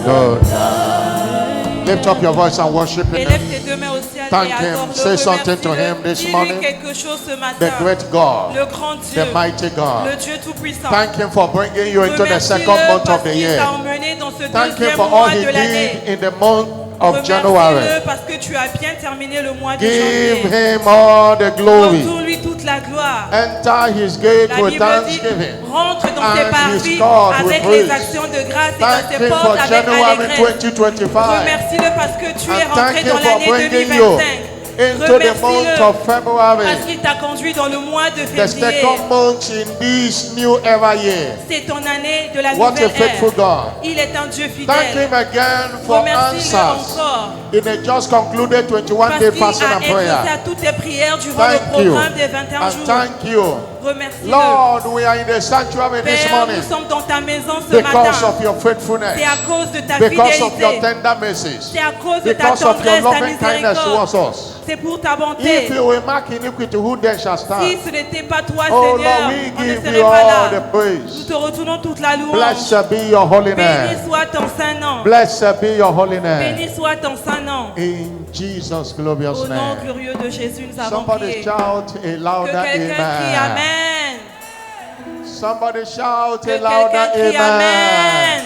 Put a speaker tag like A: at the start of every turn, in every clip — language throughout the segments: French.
A: good. Lift up your voice and worship Him.
B: Élève tes deux mains au ciel
A: Thank
B: et
A: Him.
B: adore-le.
A: Say something to
B: Remercie-le.
A: Him this
B: Dis-lui
A: morning.
B: quelque chose ce
A: The
B: matin.
A: great God,
B: Le grand Dieu,
A: the mighty God.
B: le Dieu tout-puissant.
A: Thank Him for bringing you into the
B: Remercie-le
A: second month
B: parce
A: of the
B: qu'il
A: year.
B: t'a emmené dans ce
A: Thank Him
B: deuxième
A: for all
B: mois
A: He
B: de l'année.
A: did in the month of January.
B: Remercie-le parce que tu as bien terminé le mois de
A: Give
B: janvier.
A: Him all the glory.
B: Retourne-lui toute la gloire.
A: Enter His gate
B: La
A: with
B: Bible dit,
A: thanksgiving.
B: rentre dans
A: And
B: ses
A: His
B: parvis
A: court with
B: avec
A: praise.
B: les actions de grâce et dans
A: Thank
B: ses
A: Him for
B: portes avec
A: January
B: allégresse.
A: 2025.
B: Remercie-le parce que tu es
A: And
B: rentré
A: thank
B: dans
A: Him for
B: l'année
A: bringing you
B: 2025.
A: into the month
B: Remercie-le
A: of February,
B: parce qu'il t'a conduit dans le mois de
A: the
B: février.
A: second month in this new era year.
B: C'est ton année de la
A: What a
B: nouvelle
A: faithful
B: ère.
A: God.
B: Il est un Dieu
A: Thank
B: fidèle.
A: Him again for
B: Remercie-le
A: answers
B: encore
A: in a just concluded 21
B: parce
A: day
B: qu'il
A: fasting
B: a
A: and
B: exaucé
A: prayer.
B: à toutes tes prières durant le
A: Thank you.
B: programme des 21
A: And
B: jours.
A: thank you.
B: Remercie-le.
A: Lord, we are in the sanctuary this
B: Père,
A: morning
B: nous sommes dans ta maison ce
A: because
B: matin.
A: of your faithfulness,
B: C'est à cause de ta
A: because of your
B: fidélité.
A: tender mercies,
B: C'est à cause de ta
A: because of your
B: tendresse, ta
A: loving kindness
B: miséricorde.
A: towards us.
B: C'est pour ta
A: If
B: bonté.
A: you will mark iniquity, who then shall
B: Si
A: stand?
B: ce n'était pas toi,
A: Oh
B: Seigneur,
A: Lord, we
B: on ne
A: give
B: serait
A: you
B: pas
A: all the
B: là. Nous
A: praise.
B: te retournons toute la louange.
A: Blessed be your holy
B: Béni
A: name.
B: soit ton saint nom.
A: Blessed be your holy name.
B: Béni soit ton saint nom.
A: In Jesus' glorious
B: Au nom
A: name.
B: glorieux de Jésus, nous avons
A: Somebody
B: prié.
A: shout a
B: Que
A: louder
B: quelqu'un crie
A: amen.
B: Amen.
A: Somebody shout
B: Que
A: a louder
B: quelqu'un crie
A: amen.
B: Amen.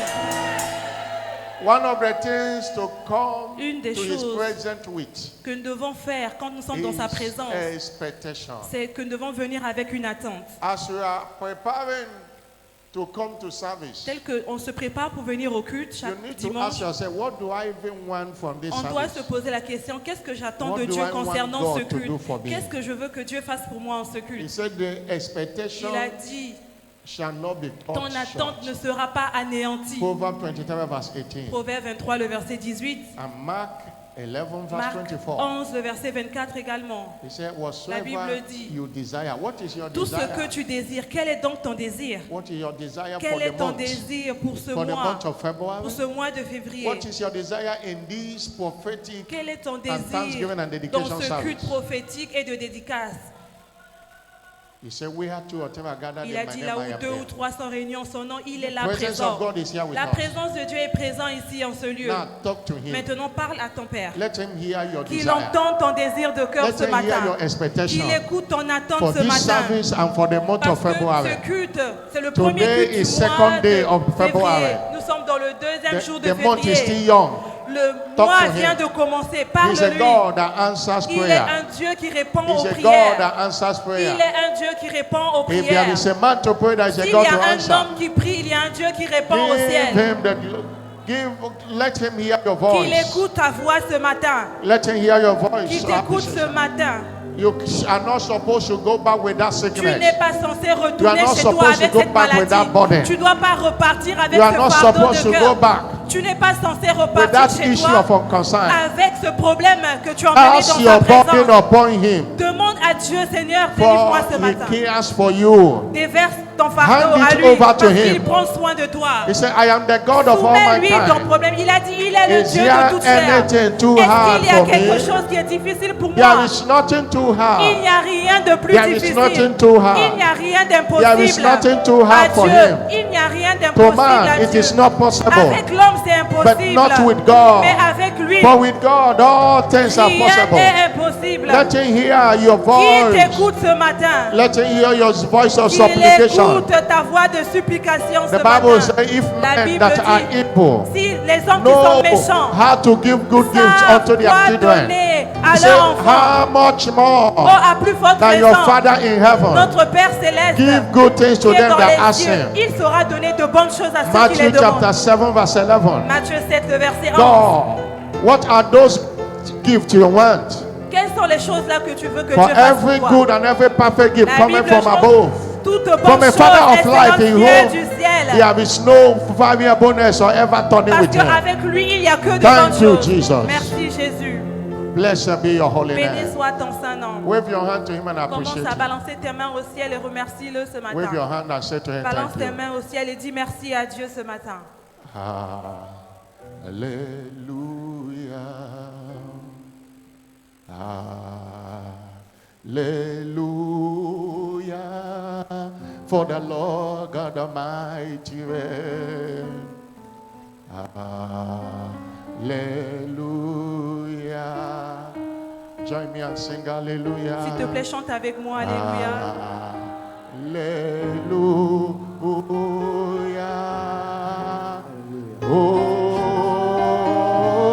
A: One of the things to come
B: Une des
A: to His
B: choses
A: presence with
B: que nous devons faire quand nous sommes dans sa
A: is
B: présence,
A: expectation.
B: c'est que nous devons venir avec une attente.
A: As we are preparing to come to service,
B: Tel qu'on se prépare pour venir au culte
A: you
B: chaque
A: need to
B: dimanche,
A: ask yourself, what do I even want from this
B: on doit
A: service?
B: se poser la question, qu'est-ce que j'attends
A: What
B: de
A: do
B: Dieu
A: I want
B: concernant
A: God
B: ce
A: to do
B: culte?
A: for me?
B: Qu'est-ce que je veux que Dieu fasse pour moi en ce
A: He
B: culte?
A: said the expectation
B: Il a dit,
A: shall not be
B: ton
A: cut
B: attente
A: short.
B: ne sera pas anéantie.
A: Proverbs 23 verse 18
B: Proverbe 23, le verset 18.
A: and Mark 11 verse
B: Marc
A: 24.
B: 11, le verset 24 également.
A: He said,
B: La Bible
A: whatsoever
B: dit,
A: you desire. What is your
B: tout ce
A: desire?
B: que tu désires, quel est donc ton désir?
A: What is your desire for
B: Quel est
A: the
B: ton
A: month?
B: désir pour ce
A: For the
B: mois?
A: month of February?
B: Pour ce mois de février?
A: What is your desire in this prophetic?
B: Quel est ton
A: Thanksgiving and
B: désir
A: dedication
B: dans ce culte
A: service?
B: prophétique et de dédicace?
A: He said, we have two or three are gathered
B: Il
A: in
B: a
A: my
B: dit
A: name,
B: là
A: I
B: où
A: am
B: 2 ou
A: there.
B: 3 sont réunis en son nom, il est là
A: Presence
B: présent.
A: of God is here with
B: La
A: us.
B: présence de Dieu est présente ici en ce lieu.
A: Now talk to him.
B: Maintenant, parle à ton Père.
A: Let him hear your
B: Qu'il
A: desire.
B: entende ton désir de cœur
A: Let
B: ce
A: him hear
B: matin.
A: your expectation
B: Qu'il écoute ton attente
A: for
B: ce
A: this
B: matin.
A: service and for the month
B: Parce
A: of
B: que
A: February.
B: ce culte, c'est le
A: Today
B: premier culte
A: is
B: du mois
A: second day of
B: de février.
A: February.
B: Nous sommes dans le deuxième jour de
A: The month is still
B: février.
A: young.
B: Le
A: Talk
B: mois
A: to
B: vient
A: him.
B: de commencer.
A: He's a
B: Parle-lui.
A: God that answers
B: Il est
A: prayer.
B: un Dieu qui répond
A: He's
B: aux
A: a God
B: prières.
A: that answers
B: Il
A: prayer.
B: est un Dieu qui répond aux
A: If there
B: prières.
A: is a man to pray, there is a
B: S'il
A: God
B: y
A: to
B: a un
A: answer.
B: homme qui prie, il y a un Dieu qui répond au
A: Give
B: ciel.
A: him let him hear your
B: Qu'il
A: voice.
B: écoute ta voix ce matin.
A: Let him hear your voice.
B: Qu'il t'écoute ce matin.
A: You are not supposed to go back with that
B: Tu n'es
A: sickness.
B: pas censé
A: You are
B: retourner
A: not
B: chez toi
A: supposed to
B: avec
A: go
B: cette
A: back with that
B: maladie.
A: burden.
B: Tu ne dois pas repartir avec
A: You are
B: ce
A: not
B: fardeau
A: supposed
B: de
A: to go
B: cœur.
A: back
B: Tu n'es pas censé
A: with
B: repartir
A: that
B: chez
A: issue
B: toi
A: of unconcern.
B: avec ce problème que tu as emmené
A: Cast
B: dans
A: your
B: ta
A: burden
B: présence.
A: upon him,
B: Demande à Dieu, Seigneur, délivre-moi ce
A: for
B: matin.
A: he cares for you.
B: Déverse ton fardeau
A: Hand
B: à
A: it
B: lui
A: over to
B: parce qu'il
A: him.
B: prend soin de toi.
A: He said, I am the God of all
B: Soumets-lui ton
A: mankind.
B: problème. Il a dit, il est le
A: Is
B: Dieu
A: there
B: de toute chair.
A: anything too
B: Est-ce
A: hard
B: qu'il y a
A: for
B: quelque
A: me?
B: chose qui est difficile pour
A: There
B: moi?
A: is nothing too
B: Il
A: hard.
B: n'y a rien de plus
A: There is
B: difficile.
A: nothing too hard.
B: Il n'y a rien
A: There is
B: d'impossible.
A: nothing too
B: À
A: hard for
B: Dieu,
A: him.
B: il n'y a rien
A: To
B: d'impossible
A: man,
B: à
A: it
B: Dieu.
A: is not possible.
B: Avec l'homme, c'est
A: But
B: impossible.
A: not with God.
B: Mais avec lui,
A: For with God, all things are
B: rien
A: possible.
B: n'est impossible.
A: Let him hear your
B: Qui
A: voice.
B: t'écoute ce matin?
A: Let him hear your voice of
B: Qu'il
A: supplication.
B: écoute ta voix de supplication ce
A: The Bible
B: matin.
A: says, if
B: La
A: men
B: Bible
A: that are
B: dit,
A: evil
B: si les hommes qui sont
A: know
B: méchants
A: how to give good gifts
B: savent
A: unto their
B: quoi
A: children,
B: donner à
A: he said,
B: leurs enfants,
A: how much
B: oh,
A: more
B: à plus forte
A: than your
B: raison,
A: Father in heaven
B: notre Père céleste
A: give good things to
B: qui est
A: them
B: dans
A: that
B: les
A: ask
B: cieux,
A: him.
B: il saura donner de bonnes choses à ceux qui les
A: Matthew chapter
B: demandent.
A: 7 verse 11.
B: Matthieu 7, le verset 11.
A: God, what are those gifts you want?
B: Quelles sont les choses là que tu veux que
A: For
B: Dieu fasse
A: every
B: pour toi?
A: good and every perfect gift
B: La
A: coming
B: Bible
A: from
B: chante,
A: above.
B: toute
A: From
B: bonne
A: a
B: chose
A: Father of
B: excellente
A: light in
B: vient
A: whom
B: du ciel.
A: there is no variableness or ever turning
B: Parce
A: with him.
B: qu'avec lui, il n'y a que de
A: Thank
B: bonnes
A: you,
B: choses.
A: Jesus.
B: Merci Jésus.
A: Blessed be your holy
B: Béni
A: name.
B: soit ton saint nom.
A: Wave your hand to him and
B: Commence
A: appreciate
B: à
A: him.
B: balancer tes mains au ciel et remercie-le ce
A: Wave your
B: matin.
A: hand and say to him,
B: Balance
A: thank
B: tes
A: you.
B: mains au ciel et dis merci à Dieu ce matin.
A: Hallelujah. For the Lord God Almighty reign. Hallelujah. Join me and sing hallelujah.
B: S'il te plaît, chante avec moi. Alléluia.
A: Hallelujah.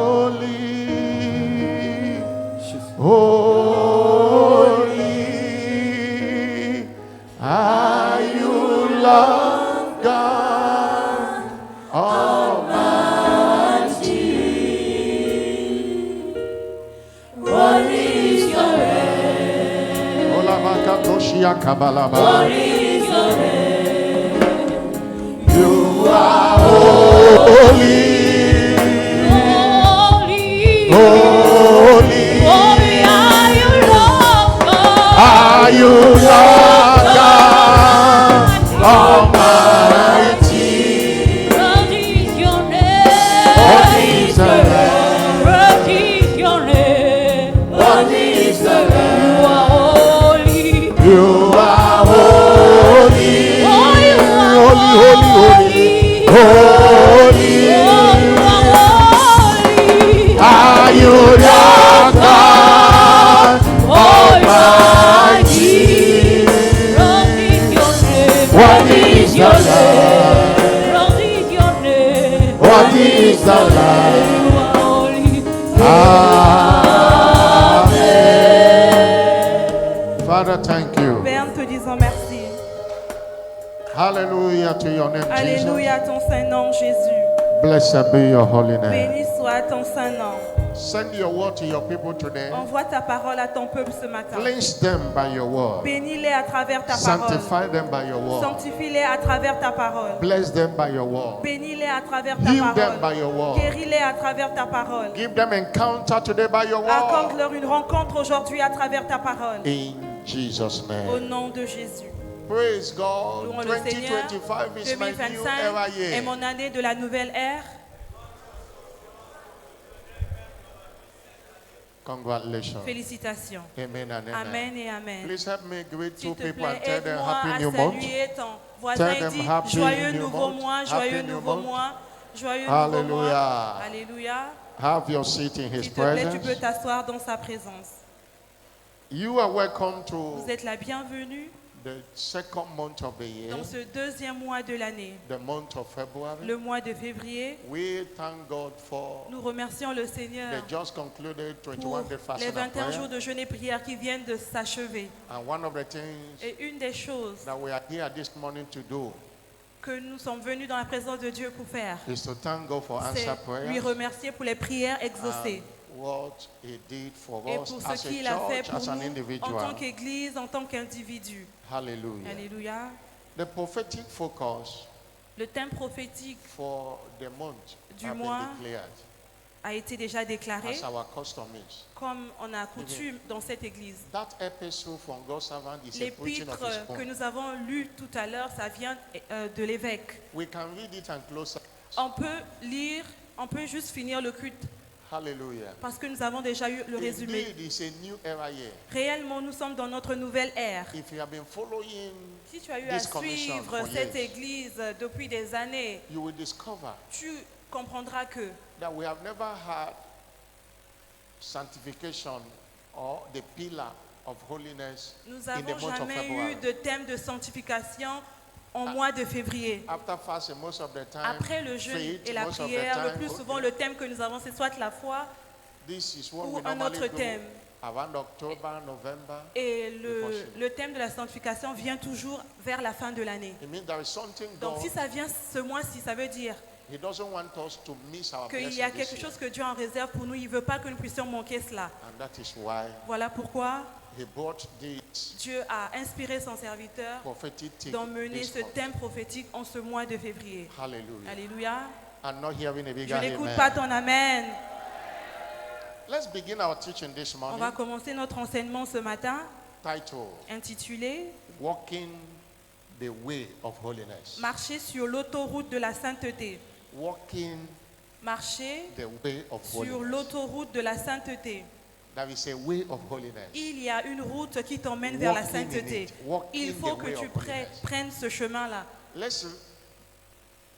A: Holy, holy are you, Lord God Almighty.
C: What is your name?
A: Olabakatoshia kabalaba.
C: What is your name?
A: You are holy,
C: Holy,
A: holy
C: holy are you, Lord God.
A: are you, Lord God Almighty.
C: What is your name?
A: What is the name?
C: What is your name?
A: What is the name?
C: You are holy.
A: You are holy,
C: Oh, you are
A: holy, holy, holy, holy. Are you, Lord God Almighty? What is your name? What is the name? Amen. Father, thank you.
B: Père, nous te disons merci.
A: Hallelujah to your name, Jesus.
B: Alléluia à ton saint nom, Jésus.
A: Blessed be your holy name.
B: Béni soit ton saint nom.
A: Send your word to your people today.
B: Envoie ta parole à ton peuple ce matin.
A: Cleanse them by your word.
B: Bénis-les à travers ta parole.
A: Sanctify them by your word.
B: Sanctifie-les à travers ta parole.
A: Bless them by your word.
B: Bénis-les à travers ta
A: Heal them
B: parole.
A: by your word.
B: Guéris-les à travers ta parole.
A: Give them encounter today by your word.
B: Accorde-leur une rencontre aujourd'hui à travers ta parole.
A: In Jesus'
B: Au
A: name.
B: nom de Jésus.
A: Praise God.
B: Louons le Seigneur.
A: 2025 is my new
B: 2025
A: era
B: est
A: year.
B: mon année de la nouvelle ère.
A: Congratulations.
B: Félicitations.
A: Amen and amen.
B: Amen et amen.
A: Please help me greet
B: S'il
A: two
B: te
A: people
B: plaît,
A: and tell them
B: aide-moi
A: Happy
B: à
A: New Month.
B: saluer ton voisin
A: Tell
B: et
A: them
B: dis
A: happy
B: joyeux
A: new
B: nouveau
A: month.
B: mois, joyeux
A: Happy new
B: nouveau
A: month.
B: mois, joyeux nouveau mois.
A: Hallelujah.
B: Alléluia.
A: Have your seat in His
B: S'il te plaît, tu peux
A: presence.
B: t'asseoir dans sa présence.
A: You are welcome to
B: Vous êtes la bienvenue
A: the second month of the year,
B: dans ce deuxième mois de l'année,
A: the month of February.
B: le mois de février.
A: We thank God for
B: Nous remercions le Seigneur
A: the just concluded
B: pour
A: 21 day fasting
B: les
A: and
B: 21
A: prayer.
B: jours de jeûne et prière qui viennent de s'achever.
A: And one of the things
B: Et une des choses
A: that we are here this morning to do
B: que nous sommes venus dans la présence de Dieu pour faire,
A: is to thank God for
B: c'est
A: answer
B: lui
A: prayers
B: remercier pour les prières exaucées
A: and what He did for
B: et
A: us
B: pour ce
A: as a
B: qu'il a fait
A: church,
B: pour
A: as an
B: nous en
A: individual.
B: tant qu'Église, en tant qu'individu.
A: Hallelujah.
B: Alléluia.
A: The prophetic focus
B: Le thème prophétique
A: for the month
B: Du
A: have
B: mois
A: been declared
B: a été déjà déclaré,
A: as our custom is.
B: comme on a coutume dans cette Église.
A: That epistle from God's servant is a preaching
B: L'épître
A: of His
B: que
A: own.
B: nous avons lu tout à l'heure, ça vient de l'évêque.
A: We can read it and close.
B: On peut lire, on peut juste finir le culte
A: Hallelujah.
B: parce que nous avons déjà eu le résumé.
A: Indeed, it's a new era year.
B: Réellement, nous sommes dans notre nouvelle ère.
A: If you have been following,
B: Si tu as eu à
A: this commission
B: suivre
A: for
B: cette
A: years,
B: Église depuis des années,
A: you will discover
B: tu comprendras que
A: that we have never had sanctification or the pillar of holiness
B: nous
A: in the
B: n'avons
A: month of
B: jamais
A: February.
B: eu de thème de sanctification en mois de février.
A: After fasting, most of the time,
B: Après le jeûne
A: faith,
B: et la
A: most of the
B: prière, le
A: time,
B: plus souvent
A: okay,
B: le thème que nous avons, c'est soit la foi
A: this is what
B: ou
A: we
B: un
A: normally
B: autre
A: do
B: thème.
A: around October, November.
B: Et
A: Before Shiva.
B: le thème de la sanctification vient toujours vers la fin de l'année.
A: It means there is something
B: Donc
A: God,
B: si ça vient ce mois-ci, ça veut dire
A: He doesn't want us to miss our
B: qu'il y
A: blessing
B: a
A: this
B: quelque
A: year.
B: chose que Dieu en réserve pour nous. Il ne veut pas que nous puissions manquer cela.
A: And that is why
B: Voilà pourquoi
A: He brought this
B: Dieu a inspiré son serviteur
A: prophetic thing
B: d'emmener
A: this
B: ce
A: month.
B: thème prophétique en ce mois de février.
A: Hallelujah.
B: Alléluia.
A: I'm not hearing a
B: Je
A: bigger
B: n'écoute
A: amen.
B: pas ton amen.
A: Let's begin our teaching this
B: On
A: morning.
B: va commencer notre enseignement ce matin
A: Title:
B: intitulé
A: Walking the Way of Holiness.
B: Marcher sur l'autoroute de la sainteté.
A: Walking
B: Marcher
A: the way of
B: sur
A: holiness.
B: l'autoroute de la sainteté.
A: There is a way of holiness.
B: Il y a une route qui t'emmène vers la
A: Walking in
B: sainteté.
A: it. Walking
B: Il faut
A: the
B: que
A: way
B: tu
A: of holiness.
B: prennes ce chemin-là.
A: Let's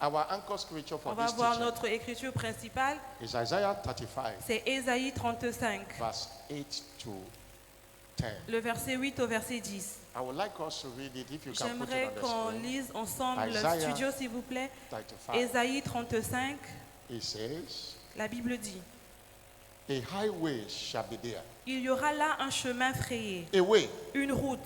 A: Our anchor scripture
B: On
A: for
B: va
A: this
B: voir
A: teaching
B: notre écriture principale,
A: is Isaiah 35,
B: c'est Ésaïe 35,
A: verse 8 to 10.
B: le verset 8 au verset 10.
A: I would like us to read it if you can put it
B: J'aimerais
A: on the
B: qu'on
A: screen.
B: lise ensemble le
A: Isaiah
B: studio, s'il vous plaît.
A: 35.
B: Ésaïe 35,
A: It says,
B: la Bible dit,
A: a highway shall be there.
B: il y aura là un chemin frayé,
A: A way,
B: une route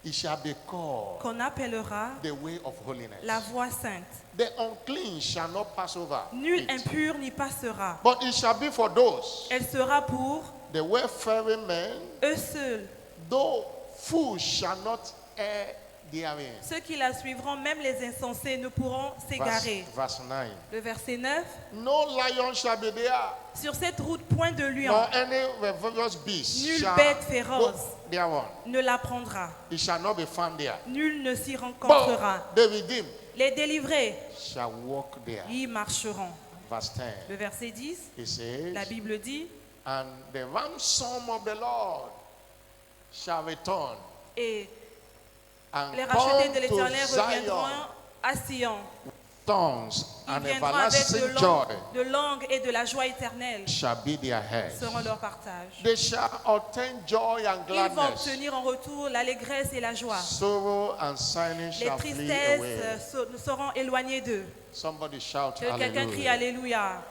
A: it shall be called
B: qu'on appellera
A: the way of holiness.
B: la voie sainte.
A: The unclean shall not pass over
B: Nul
A: it,
B: impur n'y passera.
A: but it shall be for those,
B: Elle sera pour
A: the wayfaring men,
B: eux seuls.
A: though fools shall not err therein.
B: Ceux qui la suivront, même les insensés, ne pourront s'égarer.
A: Verse 9.
B: Le verset 9.
A: No lion shall be there,
B: Sur cette route, point de lion,
A: nor any rebellious beast
B: nulle
A: shall
B: bête
A: go
B: féroce
A: thereon.
B: ne la prendra.
A: It shall not be found there.
B: Nul ne s'y rencontrera.
A: But the redeemed
B: Les délivrés
A: shall walk there.
B: y marcheront.
A: Verse 10.
B: Le verset 10,
A: It
B: la
A: says,
B: Bible dit,
A: and the ransom of the Lord shall return
B: et
A: and
B: les rachetés
A: come
B: de l'Éternel
A: to
B: reviendront
A: Zion,
B: à Sion.
A: tongues
B: Ils
A: and
B: viendront avec
A: everlasting joy
B: de langue et de la joie éternelle
A: shall be their heads.
B: seront leur partage.
A: They shall obtain joy and
B: Ils vont
A: gladness.
B: obtenir en retour l'allégresse et la joie.
A: Sorrow and sighing
B: Les
A: shall flee
B: tristesses
A: away.
B: seront éloignées d'eux.
A: Somebody shout
B: Que quelqu'un crie
A: hallelujah.
B: Alléluia.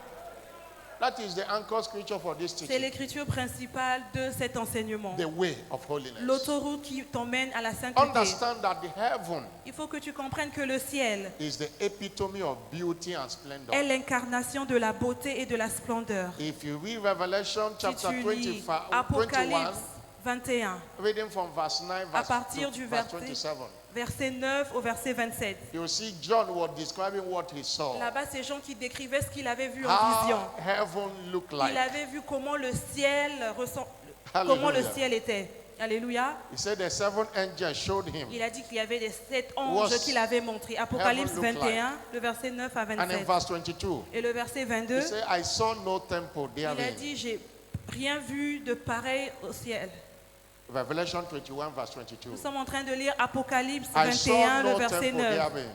A: That is the anchor scripture for this
B: C'est
A: teaching.
B: l'écriture principale de cet enseignement.
A: The way of holiness.
B: L'autoroute qui t'emmène à la sainteté.
A: Understand that the heaven
B: Il faut que tu comprennes que le ciel
A: is the epitome of beauty and splendor.
B: est l'incarnation de la beauté et de la splendeur.
A: If you read Revelation
B: Si
A: chapter
B: tu lis
A: 21,
B: Apocalypse 21,
A: reading from verse 9
B: à
A: verse,
B: partir
A: to
B: du
A: verse
B: verset,
A: 27,
B: verset 9 au verset 27.
A: you see John was describing what he saw.
B: Là-bas, c'est Jean qui décrivait ce qu'il avait vu en
A: How
B: vision.
A: heaven looked
B: Il
A: like.
B: avait vu comment le ciel
A: Hallelujah.
B: comment le ciel était. Alléluia.
A: He said the seven angels showed him.
B: Il a dit qu'il y avait des 7
A: Was
B: anges qu'il avait montrés. Apocalypse
A: heaven look
B: 21, le verset 9 à
A: And in
B: 27.
A: verse 22,
B: Et le verset 22,
A: he said, I saw no temple
B: il a
A: therein.
B: dit, j'ai rien vu de pareil au ciel.
A: Revelation 21 verse 22.
B: Nous sommes en train de lire Apocalypse
A: I saw
B: 21, le
A: no
B: verset
A: temple
B: 9.
A: therein.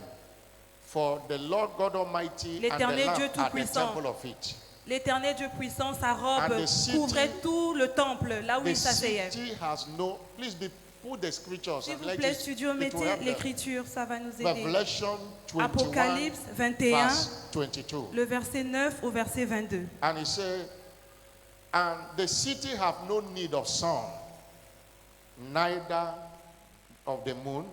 A: For the Lord God Almighty and the
B: L'Éternel
A: Lamb
B: Dieu
A: are the
B: Tout-Puissant.
A: temple of it.
B: L'éternel Dieu puissant, sa robe
A: And the city-
B: couvrait tout le temple, là où
A: The
B: il s'asseyait.
A: city has no, please be, put the scriptures.
B: S'il
A: and
B: vous
A: let
B: plaît,
A: it-
B: studio,
A: it will
B: mettez
A: help them.
B: l'écriture, ça va nous aider.
A: Revelation 21
B: Apocalypse 21,
A: verse 22.
B: le verset 9 au verset 22.
A: And he said, and the city have no need of sun, neither of the moon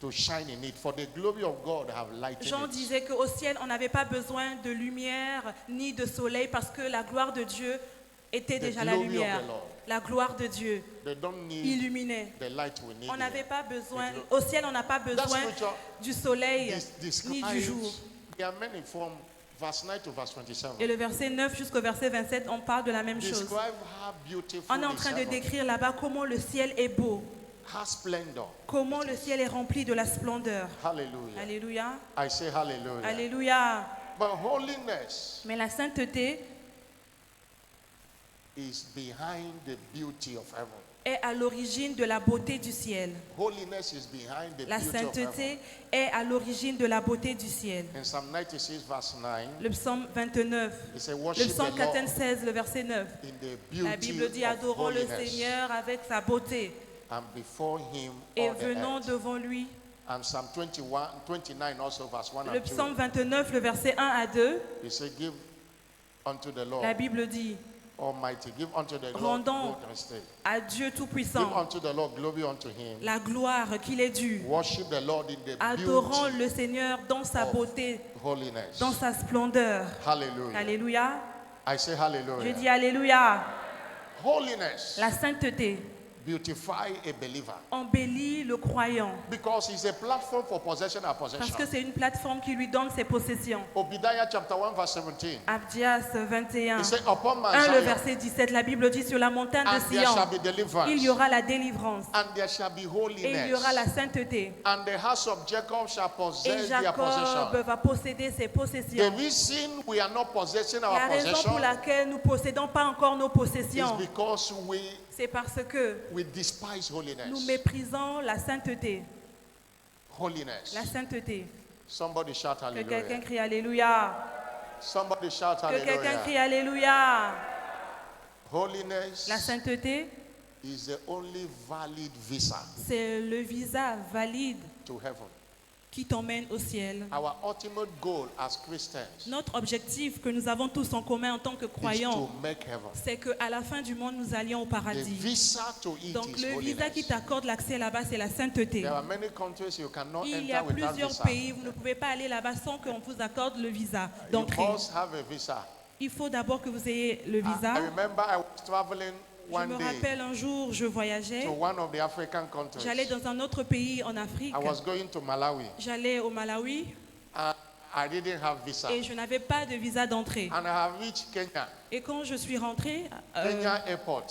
A: to shine in it, for the glory of God have lightened
B: Jean
A: it.
B: disait qu'au ciel, on n'avait pas besoin de lumière ni de soleil parce que la gloire de Dieu était
A: The
B: déjà la
A: glory of
B: lumière.
A: the Lord.
B: La gloire de Dieu
A: They don't need
B: illuminait.
A: the light we need.
B: On n'avait
A: here.
B: pas besoin,
A: The
B: au ciel, on n'a pas besoin
A: scripture
B: du soleil
A: This
B: ni du
A: describes,
B: jour.
A: there are many from verse 9 to verse 27.
B: Et le verset 9 jusqu'au verset 27, on parle de la même chose.
A: Describe how beautiful
B: On est en
A: is
B: train de
A: heaven,
B: décrire là-bas comment le ciel est beau,
A: how splendor.
B: comment le ciel est rempli de la splendeur.
A: Hallelujah.
B: Alléluia.
A: I say hallelujah.
B: Alléluia.
A: But holiness
B: Mais la sainteté
A: is behind the beauty of heaven.
B: est à l'origine de la beauté du ciel.
A: Holiness is behind the
B: La
A: beauty of heaven.
B: sainteté est à l'origine de la beauté du ciel.
A: In Psalm 96 verse 9,
B: Le psaume 29,
A: it says
B: le
A: worship
B: psaume
A: the Lord
B: 96, le verset 9.
A: in the beauty
B: La Bible dit
A: of
B: adorons le
A: holiness,
B: Seigneur avec sa beauté
A: and before him
B: et
A: all the
B: venons
A: earth.
B: devant lui.
A: And Psalm 29 also verse 1
B: Le
A: and 2.
B: psaume 29, le verset 1 à 2,
A: He said, give unto the Lord
B: la Bible dit
A: Almighty, give unto the Lord
B: Rendons
A: glory, stay.
B: à Dieu
A: Give
B: Tout-Puissant
A: unto the Lord glory unto him.
B: la gloire qu'il est due.
A: Worship the Lord in the
B: Adorons
A: beauty
B: le Seigneur dans sa
A: of
B: beauté,
A: holiness.
B: dans sa splendeur.
A: Hallelujah.
B: Alléluia.
A: I say
B: Je
A: hallelujah.
B: dis Alléluia.
A: Holiness
B: La sainteté
A: beautify a believer
B: embellit le croyant
A: because it's a platform for possession and
B: parce que
A: possession.
B: c'est une plateforme qui lui donne ses possessions.
A: Obadiah chapter 1 verse 17.
B: Abdias 21,
A: He said, upon Mount
B: 1 le
A: Zion,
B: verset 17, la Bible dit sur la montagne de
A: and there
B: Sion,
A: shall be deliverance,
B: il y aura la délivrance
A: and there shall be
B: et il y aura
A: holiness,
B: la sainteté.
A: and the house of Jacob shall
B: Et
A: possess their
B: Jacob
A: possession.
B: va posséder ses
A: The
B: possessions.
A: reason we are not possessing
B: La
A: our
B: raison
A: possession
B: pour laquelle nous possédons pas encore nos
A: is
B: possessions,
A: because
B: c'est parce que
A: we despise
B: nous
A: holiness.
B: méprisons la sainteté.
A: Holiness.
B: La sainteté.
A: Somebody shout
B: Que quelqu'un
A: hallelujah.
B: crie Alléluia.
A: Somebody shout
B: Que quelqu'un crie
A: hallelujah.
B: Alléluia.
A: Holiness
B: La sainteté,
A: is the only valid visa
B: c'est le visa valide
A: to heaven.
B: qui t'emmène au ciel.
A: Our ultimate goal as Christians
B: Notre objectif que nous avons tous en commun en tant que
A: is to
B: croyants,
A: make heaven.
B: c'est qu'à la fin du monde, nous allions au
A: The
B: paradis.
A: visa to it
B: Donc
A: is
B: le visa qui
A: holiness.
B: t'accorde l'accès là-bas, c'est la sainteté.
A: There are many countries you cannot
B: Il y a
A: enter without
B: plusieurs
A: visa.
B: pays, vous ne pouvez pas aller là-bas sans qu'on vous accorde le visa
A: You
B: d'entrée.
A: must have a visa.
B: Il faut d'abord que vous ayez le
A: I
B: visa.
A: remember I was traveling
B: Je
A: one
B: me
A: day
B: rappelle un jour, je voyageais,
A: to one of the African countries.
B: j'allais dans un autre pays en Afrique.
A: I was going to Malawi
B: J'allais au Malawi
A: and I didn't have visa.
B: et je n'avais pas de visa d'entrée.
A: And I have reached Kenya,
B: Et quand je suis rentrée,
A: Kenya airport.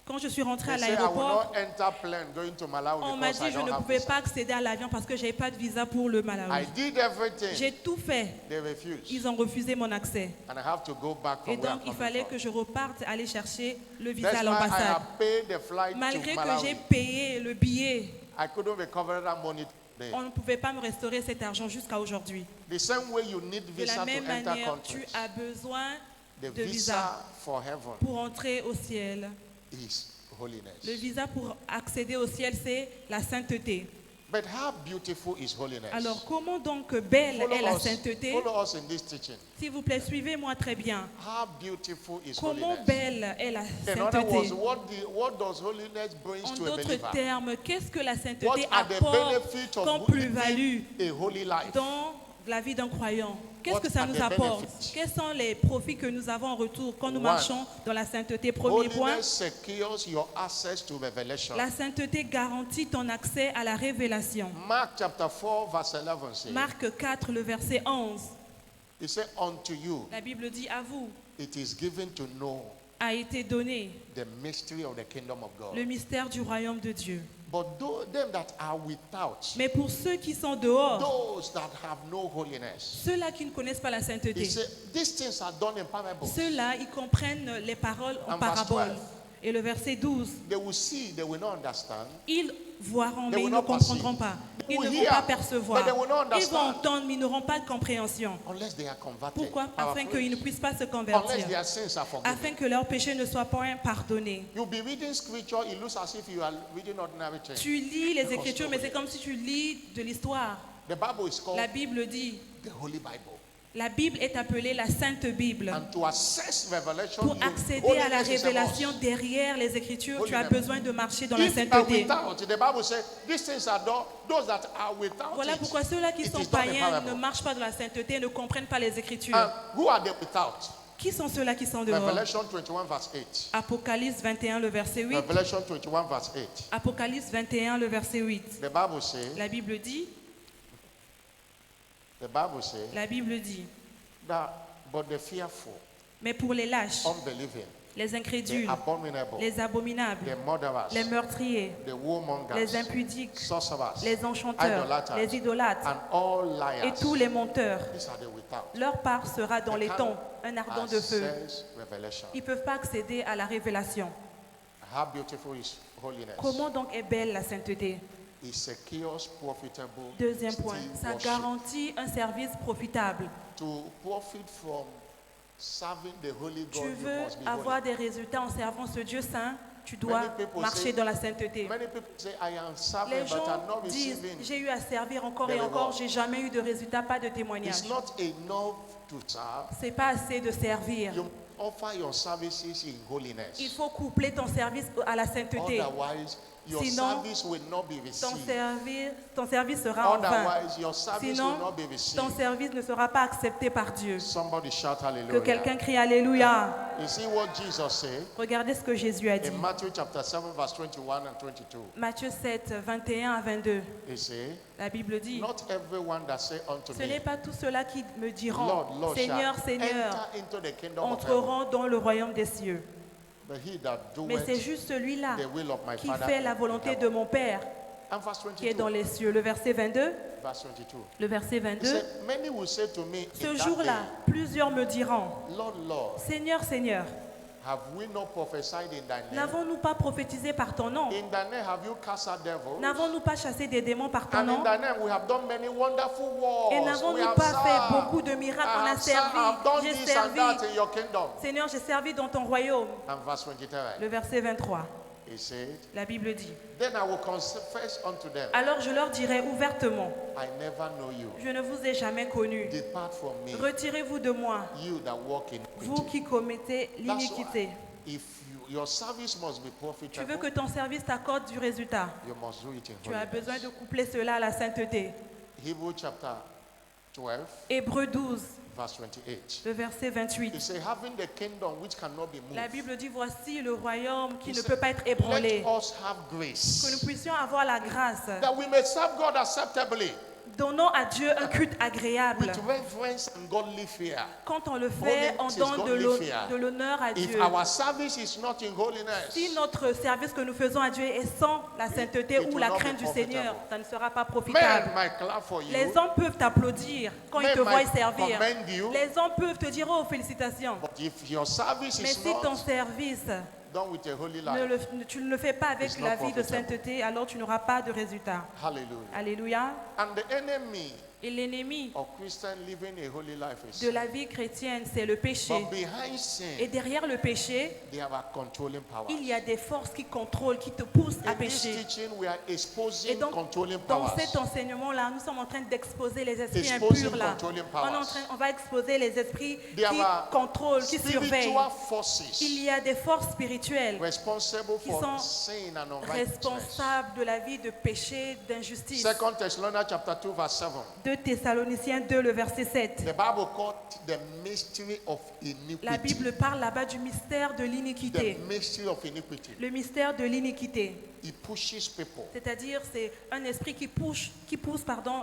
B: quand je suis rentrée à
A: They say I will
B: l'aéroport,
A: not enter plane going to Malawi
B: on m'a
A: because
B: dit
A: I
B: que je
A: don't
B: ne
A: have
B: pouvais
A: visa.
B: pas accéder à l'avion parce que je n'avais pas de visa pour le
A: I
B: Malawi.
A: did everything.
B: J'ai tout fait.
A: They refused.
B: Ils ont refusé mon accès.
A: And I have to go back
B: Et
A: from where
B: donc,
A: I'm
B: il fallait
A: coming
B: que
A: from.
B: je reparte aller chercher le visa
A: That's
B: à
A: why I
B: l'ambassade.
A: have paid the flight
B: Malgré
A: to
B: que j'ai
A: Malawi.
B: payé le billet,
A: I couldn't recover that money today.
B: on ne pouvait pas me restaurer cet argent jusqu'à aujourd'hui.
A: The same way you need
B: De
A: visa
B: la
A: to
B: même
A: enter
B: manière, tu
A: countries,
B: as besoin
A: the
B: de
A: visa
B: visa
A: for heaven
B: pour entrer au ciel.
A: is holiness.
B: Le visa pour accéder au ciel, c'est la sainteté.
A: But how beautiful is holiness?
B: Alors, comment donc belle est la sainteté?
A: Follow us in this teaching.
B: S'il vous plaît, suivez-moi très bien.
A: How beautiful is
B: Comment
A: holiness?
B: belle est la
A: In other words,
B: sainteté?
A: what does holiness bring
B: En
A: to a
B: d'autres
A: believer?
B: termes, qu'est-ce que la
A: What
B: sainteté
A: are the
B: apporte
A: benefits
B: comme
A: of
B: plus-value
A: living a holy life?
B: dans la vie d'un croyant? Qu'est-ce
A: What
B: que ça
A: are
B: nous
A: the
B: apporte?
A: benefits?
B: Quels sont les profits que nous avons en retour quand nous
A: One.
B: marchons dans la sainteté? Premier point,
A: Holiness secures your access to revelation.
B: la sainteté garantit ton accès à la révélation.
A: Mark chapter 4 verse 11 says,
B: Marc 4, le verset 11,
A: He said, unto you
B: la Bible dit à vous
A: it is given to know
B: a été donné
A: the mystery of the kingdom of God.
B: le mystère du royaume de Dieu.
A: But them that are without,
B: Mais pour ceux qui sont dehors,
A: those that have no holiness,
B: ceux-là qui ne connaissent pas la
A: he
B: sainteté,
A: said, these things are done in parables.
B: ceux-là, ils comprennent les paroles en
A: And verse
B: parabole.
A: 12.
B: Et le verset 12,
A: They will see, they will not understand.
B: ils voiront,
A: They
B: mais
A: will
B: ils ne
A: not
B: comprendront
A: perceive.
B: pas.
A: They
B: Ils ne
A: will
B: vont
A: hear,
B: pas percevoir.
A: but they will not
B: Ils vont
A: understand.
B: entendre, mais ils n'auront pas de compréhension.
A: Unless they are converted.
B: Pourquoi?
A: Our
B: Afin
A: friends.
B: qu'ils ne puissent pas se
A: Unless
B: convertir.
A: their sins are forgiven.
B: Afin que leurs péchés ne soient pas pardonnés.
A: You'll be reading scripture, it looks as if you are reading ordinary things.
B: Tu lis les
A: Because
B: Écritures, mais c'est comme si tu lis de l'histoire.
A: The Bible is called
B: La Bible dit,
A: the Holy Bible.
B: la Bible est appelée la Sainte Bible.
A: And to access revelation,
B: Pour
A: you-
B: accéder à la
A: holiness is a
B: révélation
A: must.
B: derrière les Écritures, tu as
A: Holiness.
B: besoin de marcher dans la
A: If you are
B: sainteté.
A: without, the Bible says, these things are done, those that are without
B: Voilà
A: it,
B: pourquoi ceux-là qui
A: it
B: sont
A: is done in
B: païens
A: parable.
B: ne marchent pas dans la sainteté, ne comprennent pas les Écritures.
A: And who are they without?
B: Qui sont ceux-là qui sont dehors?
A: Revelation 21 verse 8.
B: Apocalypse 21, le verset 8.
A: Revelation 21 verse 8.
B: Apocalypse 21, le verset 8.
A: The Bible says,
B: La Bible dit,
A: that but the fearful,
B: mais pour les lâches,
A: unbelieving,
B: les
A: the
B: incrédules,
A: abominable,
B: les abominables,
A: the murderers,
B: les meurtriers,
A: the warmongers,
B: les impudiques,
A: sorcerers,
B: les enchanteurs,
A: idolaters,
B: les idolâtres
A: and all liars.
B: et tous les menteurs,
A: These are the without.
B: leur part sera dans les tons, un ardent de feu.
A: Access revelation.
B: Ils ne peuvent pas accéder à la révélation.
A: How beautiful is holiness?
B: Comment donc est belle la sainteté?
A: It secures profitable
B: Deuxième point,
A: still
B: ça
A: worship.
B: garantit un service profitable.
A: To profit from serving the holy God,
B: Tu
A: you
B: veux
A: must be
B: avoir
A: holy.
B: des résultats en servant ce Dieu saint, tu dois
A: Many people
B: marcher
A: say-
B: dans la sainteté.
A: Many people say, I am serving,
B: Les
A: but
B: gens
A: I'm not
B: disent,
A: receiving.
B: j'ai eu à servir encore
A: the
B: et encore,
A: reward.
B: j'ai jamais eu de résultat, pas de témoignage.
A: It's not enough to serve.
B: C'est pas assez de servir.
A: You offer your services in holiness.
B: Il faut coupler ton service à la sainteté.
A: Otherwise, your
B: Sinon,
A: service will not be
B: Ton
A: received.
B: service sera en vain.
A: Otherwise, your service
B: Sinon,
A: will not be received.
B: ton service ne sera pas accepté par Dieu.
A: Somebody shout
B: Que
A: hallelujah.
B: quelqu'un crie Alléluia.
A: You see what Jesus said
B: Regardez ce que Jésus a dit.
A: in Matthew chapter 7, verse 21 and 22.
B: Matthieu 7, 21 à 22.
A: He said,
B: La Bible dit,
A: not everyone that say unto
B: ce
A: me,
B: n'est pas tous ceux-là qui me diront,
A: Lord, Lord,
B: Seigneur,
A: shall
B: Seigneur,
A: enter into the kingdom of heaven,
B: entreront dans le royaume des cieux.
A: but he that
B: Mais c'est
A: doeth
B: juste celui-là
A: the will of my
B: qui
A: Father
B: fait la
A: in
B: volonté
A: heaven.
B: de mon Père
A: And verse
B: qui est
A: 22.
B: dans les cieux. Le verset 22.
A: Verse 22.
B: Le verset
A: He
B: 22.
A: said, many will say to me
B: Ce
A: in that
B: jour-là,
A: day,
B: plusieurs me diront,
A: Lord, Lord,
B: Seigneur, Seigneur,
A: Have we not prophesied in thy name?
B: N'avons-nous pas prophétisé par ton nom?
A: In thy name have you cast out devils?
B: N'avons-nous pas chassé des démons par ton
A: And in
B: nom?
A: thy name we have done many wonderful works.
B: Et
A: We
B: n'avons-nous
A: have
B: pas fait
A: served.
B: beaucoup de miracles? On
A: I
B: a
A: have served. I have done
B: servi. J'ai
A: this and
B: servi.
A: that in your kingdom.
B: Seigneur, j'ai servi dans ton royaume.
A: And verse 23,
B: Le verset 23,
A: he said,
B: la Bible dit,
A: then I will confess unto them,
B: alors je leur dirai ouvertement,
A: I never know you.
B: je ne vous ai jamais connu.
A: Depart from me,
B: Retirez-vous de moi,
A: you that walk in
B: vous
A: iniquity.
B: qui commettez
A: That's
B: l'iniquité.
A: why, if your service must be
B: Tu veux
A: profitable,
B: que ton service t'accorde du résultat.
A: you must do it in
B: Tu as besoin
A: holiness.
B: de coupler cela à la sainteté.
A: Hebrew chapter 12,
B: Hébreux 12,
A: verse 28.
B: le verset 28.
A: He said, having the kingdom which cannot be
B: La
A: moved,
B: Bible dit, voici le royaume qui
A: he
B: ne
A: said,
B: peut pas être
A: let
B: ébranlé.
A: us have
B: Que nous
A: grace,
B: puissions avoir la grâce.
A: that we may serve God acceptably,
B: Donnons à Dieu un culte agréable.
A: with reverence and godly fear.
B: Quand on le fait, on
A: Holiness is
B: donne
A: godly fear.
B: de l'honneur à
A: If
B: Dieu.
A: our service is not in holiness,
B: Si notre service que nous faisons à Dieu est sans la sainteté
A: It
B: ou
A: will
B: la
A: not
B: crainte
A: be
B: du
A: profitable.
B: Seigneur, ça ne sera pas
A: men
B: profitable.
A: might clap for you,
B: Les hommes peuvent t'applaudir quand ils
A: Men
B: te voient
A: might
B: servir.
A: commend you.
B: Les hommes peuvent te dire oh félicitations.
A: but if your service
B: Mais
A: is
B: si ton
A: not
B: service,
A: done with a holy
B: ne
A: life,
B: tu ne le fais pas
A: It's
B: avec
A: not
B: la vie de
A: profitable.
B: sainteté, alors tu n'auras pas de résultat.
A: hallelujah.
B: Alléluia.
A: And the enemy
B: Et l'ennemi
A: of Christian living a holy life is
B: de la vie chrétienne, c'est le péché.
A: but behind
B: Et
A: sin,
B: derrière le péché,
A: there are controlling powers.
B: il y a des forces qui contrôlent, qui te poussent à
A: In this
B: pécher.
A: teaching, we are
B: Et
A: exposing
B: donc,
A: controlling
B: dans
A: powers.
B: cet enseignement-là, nous sommes en train d'exposer les esprits
A: Exposing
B: impurs là.
A: controlling
B: On, est en
A: powers.
B: train- on va exposer les esprits
A: There
B: qui
A: are
B: contrôlent, qui surveillent.
A: Spiritual forces
B: Il y a des forces spirituelles
A: responsible
B: qui
A: for
B: sont
A: sin and unrighteousness.
B: responsables de la vie de péché, d'injustice.
A: 2 Thessalonians chapter 2 verse 7.
B: 2 Thessaloniciens 2, le verset 7.
A: The Bible called the mystery of
B: La
A: iniquity.
B: Bible parle là-bas du mystère de
A: The
B: l'iniquité.
A: mystery of iniquity.
B: Le mystère de l'iniquité.
A: It pushes people.
B: C'est-à-dire, c'est un esprit qui pousse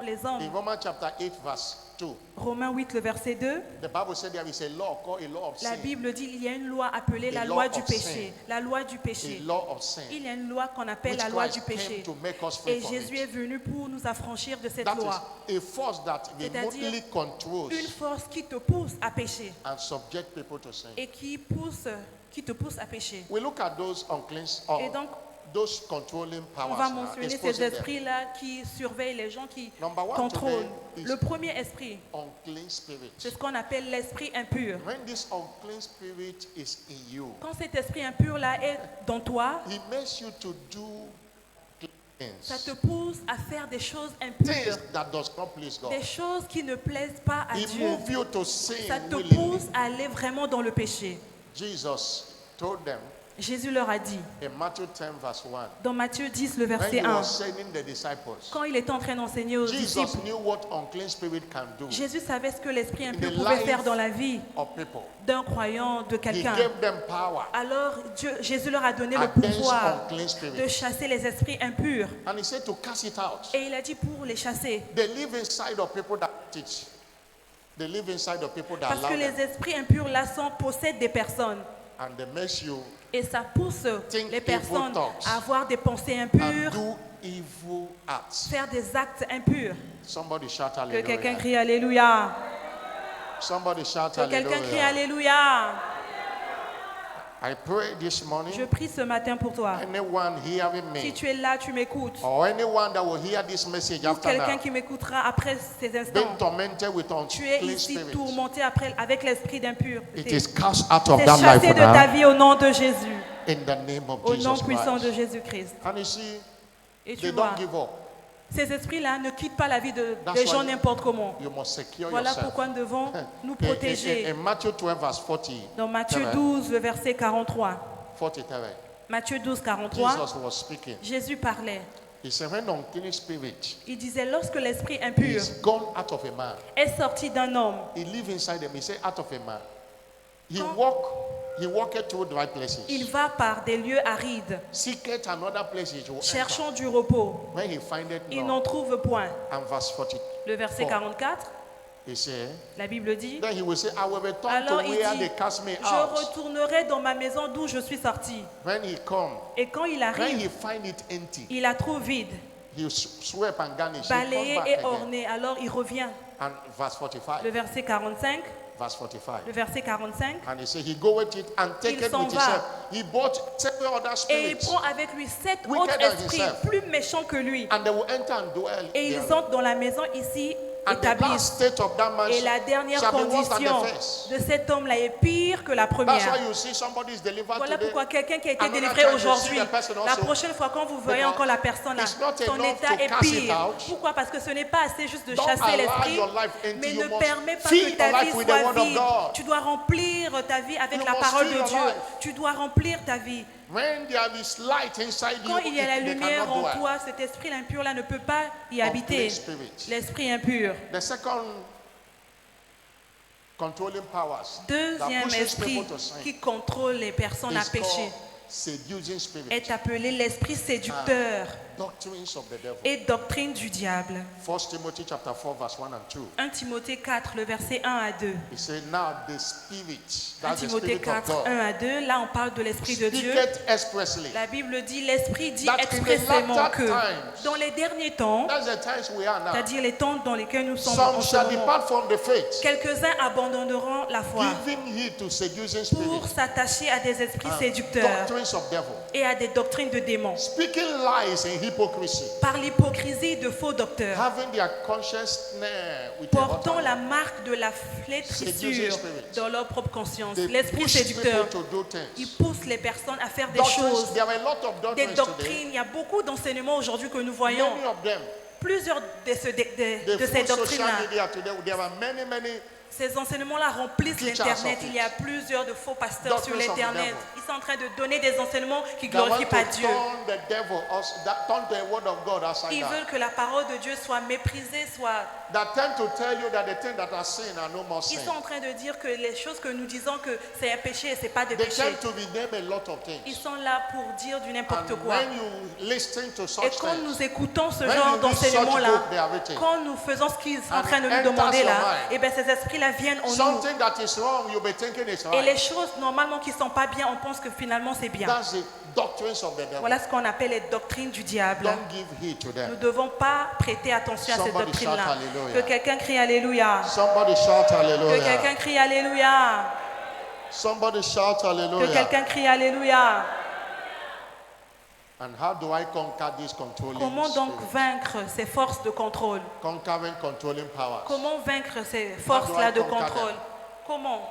B: les
A: In
B: hommes.
A: Romans chapter 8 verse 2,
B: Romains 8, le verset 2.
A: the Bible said there is a law called a law of
B: La
A: sin.
B: Bible dit qu'il y a une loi appelée la
A: The
B: loi
A: law
B: du
A: of
B: péché.
A: sin.
B: La loi du
A: A
B: péché.
A: law of sin.
B: Il y a une loi qu'on appelle
A: Which
B: la loi du
A: Christ came
B: péché.
A: to make us free
B: Et
A: from
B: Jésus
A: it.
B: est venu pour nous affranchir de cette
A: That
B: loi.
A: is a force that
B: C'est-à-dire
A: remotely controls
B: Une force qui te pousse à pécher
A: and subject people to sin.
B: et qui te pousse à pécher.
A: We look at those unclean,
B: Et donc,
A: those controlling
B: on
A: powers.
B: va
A: now,
B: mentionner
A: exposing
B: ces
A: them.
B: esprits-là qui surveillent les gens, qui
A: Number one
B: contrôlent.
A: today is
B: Le premier esprit,
A: unclean spirit.
B: c'est ce qu'on appelle l'esprit impur.
A: When this unclean spirit is in you,
B: Quand cet esprit impur-là est dans toi,
A: he makes you to do clean
B: ça
A: things,
B: te pousse à faire des choses impures,
A: things that does not please God.
B: des choses qui ne plaisent pas à
A: He
B: Dieu.
A: moves you to sin
B: Ça te
A: willingly.
B: pousse à aller vraiment dans le péché.
A: Jesus told them
B: Jésus leur a dit,
A: in Matthew 10 verse 1,
B: dans Matthieu 10, le
A: when
B: verset
A: he
B: 1,
A: was sending the disciples,
B: quand il était en train d'enseigner aux
A: Jesus
B: disciples,
A: knew what unclean spirit can do
B: Jésus savait ce que l'esprit impur
A: the
B: pouvait
A: life
B: faire dans la vie
A: of people.
B: d'un croyant, de
A: He
B: quelqu'un.
A: gave them power
B: Alors Jésus leur a donné le
A: against
B: pouvoir
A: unclean
B: de
A: spirit.
B: chasser les esprits impurs.
A: And he said to cast it out.
B: Et il a dit pour les chasser.
A: They live inside of people that teach. They live inside of people that
B: Parce
A: allow
B: que les
A: them.
B: esprits impurs là possèdent des personnes.
A: And they make you
B: Et ça pousse
A: Think
B: les personnes
A: evil thoughts.
B: à avoir des pensées
A: and
B: impures,
A: do evil acts.
B: faire des actes impurs.
A: Somebody shout
B: Que quelqu'un
A: hallelujah.
B: crie Alléluia.
A: Somebody shout
B: Que quelqu'un crie
A: hallelujah.
B: Alléluia.
A: I pray this
B: Je
A: morning,
B: prie ce matin pour toi.
A: anyone hearing
B: Si
A: me,
B: tu es là, tu m'écoutes.
A: or anyone that will hear this message
B: Ou
A: after
B: quelqu'un
A: now,
B: qui m'écoutera après ces
A: being
B: instants.
A: tormented with
B: Tu es
A: unclean
B: ici
A: spirits,
B: tourmenté avec l'esprit d'impureté.
A: it is cast out of
B: C'est
A: that life
B: chassé de ta
A: now
B: vie au nom de Jésus.
A: in the name of
B: Au nom
A: Jesus
B: puissant de
A: Christ.
B: Jésus-Christ.
A: And you see,
B: Et tu
A: they
B: vois,
A: don't give up.
B: ces esprits-là ne quittent pas la vie
A: That's
B: des gens
A: why
B: n'importe comment.
A: You must secure
B: Voilà
A: yourself.
B: pourquoi nous devons nous
A: In
B: protéger.
A: Matthew 12 verse 40,
B: Dans Matthieu
A: Correct.
B: 12, le verset 43.
A: 43,
B: Matthieu 12, 43,
A: Jesus was speaking.
B: Jésus parlait.
A: He said, when unclean spirit
B: Il disait, lorsque l'esprit impur
A: is gone out of a man,
B: est sorti d'un homme,
A: he live inside them. He said, out of a man. He
B: Quand-
A: walked through dry places.
B: il va par des lieux arides,
A: Seeketh another place he will enter.
B: cherchant du repos.
A: When he findeth
B: Il
A: not.
B: n'en trouve point.
A: And verse 40,
B: Le verset 44,
A: he said,
B: la Bible dit,
A: then he will say, I will return
B: alors
A: to
B: il
A: where
B: dit,
A: they cast me
B: je
A: out.
B: retournerai dans ma maison d'où je suis sorti.
A: When he come,
B: Et quand il
A: when
B: arrive,
A: he find it empty,
B: il la trouve vide,
A: he sweep and garnish. He come
B: balayée
A: back
B: et
A: again.
B: ornée. Alors il revient.
A: And verse 45,
B: Le verset 45,
A: verse 45.
B: le verset 45.
A: And he said, he goeth it and
B: Il
A: taketh
B: s'en
A: with
B: va.
A: himself. He bought 7 other
B: Et il
A: spirits,
B: prend avec lui 7
A: Wicked
B: autres
A: than
B: esprits
A: himself.
B: plus méchants que lui.
A: and they will enter and dwell
B: Et ils
A: therein.
B: entrent dans la maison ici
A: And the
B: établie.
A: last state of that man
B: Et la dernière
A: shall be worse than
B: condition
A: the first.
B: de cet homme-là est pire que la
A: That's
B: première.
A: why you see somebody is delivered
B: Voilà
A: today.
B: pourquoi quelqu'un qui a été
A: Another
B: délivré
A: time you
B: aujourd'hui,
A: see the person
B: la
A: also,
B: prochaine fois quand vous voyez
A: because
B: encore la personne là,
A: it's not
B: son
A: enough
B: état
A: to
B: est
A: cast it
B: pire.
A: out.
B: Pourquoi? Parce que ce n'est pas assez juste de
A: Don't
B: chasser
A: allow
B: l'esprit,
A: your life empty.
B: mais
A: You
B: ne
A: must
B: permets pas
A: fill
B: que
A: your
B: ta vie
A: life with the
B: soit
A: word of
B: vide.
A: God.
B: Tu dois remplir ta vie avec
A: You
B: la
A: must
B: parole
A: fill
B: de
A: your
B: Dieu.
A: life.
B: Tu dois remplir ta vie.
A: When there is light inside you,
B: Quand il y a la
A: they
B: lumière
A: cannot
B: en
A: dwell.
B: toi, cet esprit impur là ne peut pas y habiter.
A: Unclean spirit.
B: L'esprit impur.
A: The second controlling powers
B: Deuxième
A: that pushes
B: esprit
A: people to sin
B: qui contrôle les personnes à
A: is
B: pécher
A: called seducing spirit.
B: est appelé l'esprit séducteur
A: Doctrines of the devil.
B: et doctrine du diable.
A: 1 Timothy chapter 4 verse 1 and 2.
B: 1 Timothée 4, le verset 1 à 2.
A: He said, now the spirit,
B: 1
A: that's the
B: Timothée
A: spirit of
B: 4,
A: God,
B: 1 à 2, là on parle de l'esprit de Dieu.
A: speaketh expressly.
B: La Bible dit, l'esprit dit
A: That in the
B: expressément
A: latter
B: que
A: times,
B: dans les derniers temps,
A: That's the times we are now.
B: c'est-à-dire les temps dans lesquels nous sommes
A: Some
B: en ce
A: shall
B: moment,
A: depart from the faith,
B: quelques-uns abandonneront la foi
A: giving heed to seducing
B: pour
A: spirits,
B: s'attacher à des esprits séducteurs
A: doctrines of devil,
B: et à des doctrines de démons,
A: speaking lies and hypocrisy,
B: par l'hypocrisie de faux docteurs,
A: having their conscience snare with a hot
B: portant la
A: iron.
B: marque de la
A: Seducing
B: flétrissure
A: spirits.
B: dans leur propre conscience.
A: They
B: L'esprit
A: push
B: séducteur,
A: people to do
B: il
A: things.
B: pousse les personnes à faire des
A: Doctrines,
B: choses,
A: there are a lot of
B: des
A: doctrines today.
B: doctrines. Il y a beaucoup d'enseignements aujourd'hui que nous voyons.
A: Many of them,
B: Plusieurs de ces
A: the
B: ces
A: full social
B: doctrines-là.
A: media today, there are many
B: Ces enseignements-là remplissent
A: Teachers
B: l'Internet.
A: of it.
B: Il y a plusieurs de faux pasteurs sur
A: Doctrines of the
B: l'Internet.
A: devil.
B: Ils sont en train de donner des enseignements qui ne
A: that want
B: glorifient
A: to
B: pas Dieu.
A: turn the devil, turn the word of God upside
B: Ils
A: down.
B: veulent que la parole de Dieu soit méprisée, soit...
A: That tend to tell you that the things that are sin are no more
B: Ils
A: sin.
B: sont en train de dire que les choses que nous disons que c'est un péché et ce n'est pas de
A: They
B: péché.
A: tend to rename a lot of
B: Ils
A: things.
B: sont là pour dire du n'importe
A: And
B: quoi.
A: when you listen to
B: Et
A: such
B: quand
A: things,
B: nous écoutons ce
A: when
B: genre
A: you read such
B: d'enseignement-là,
A: book they are written,
B: quand nous faisons ce qu'ils sont en
A: and
B: train de
A: it
B: nous
A: enters
B: demander
A: your
B: là,
A: mind,
B: et bien ces esprits-là viennent en nous.
A: something that is wrong, you'll be thinking it's
B: Et les
A: right.
B: choses normalement qui ne sont pas bien, on pense que finalement c'est bien.
A: That's the doctrines of the devil.
B: Voilà ce qu'on appelle les doctrines du diable.
A: Don't give heed to
B: Nous
A: them.
B: ne devons pas prêter attention à ces
A: Somebody
B: doctrines-là.
A: shout hallelujah.
B: Que quelqu'un crie Alléluia.
A: Somebody shout
B: Que
A: hallelujah.
B: quelqu'un crie Alléluia.
A: Somebody shout
B: Que
A: hallelujah.
B: quelqu'un crie Alléluia.
A: And how do I conquer this controlling
B: Comment donc
A: spirit?
B: vaincre ces forces de contrôle?
A: Conquering controlling powers.
B: Comment vaincre ces forces-là de contrôle? Comment?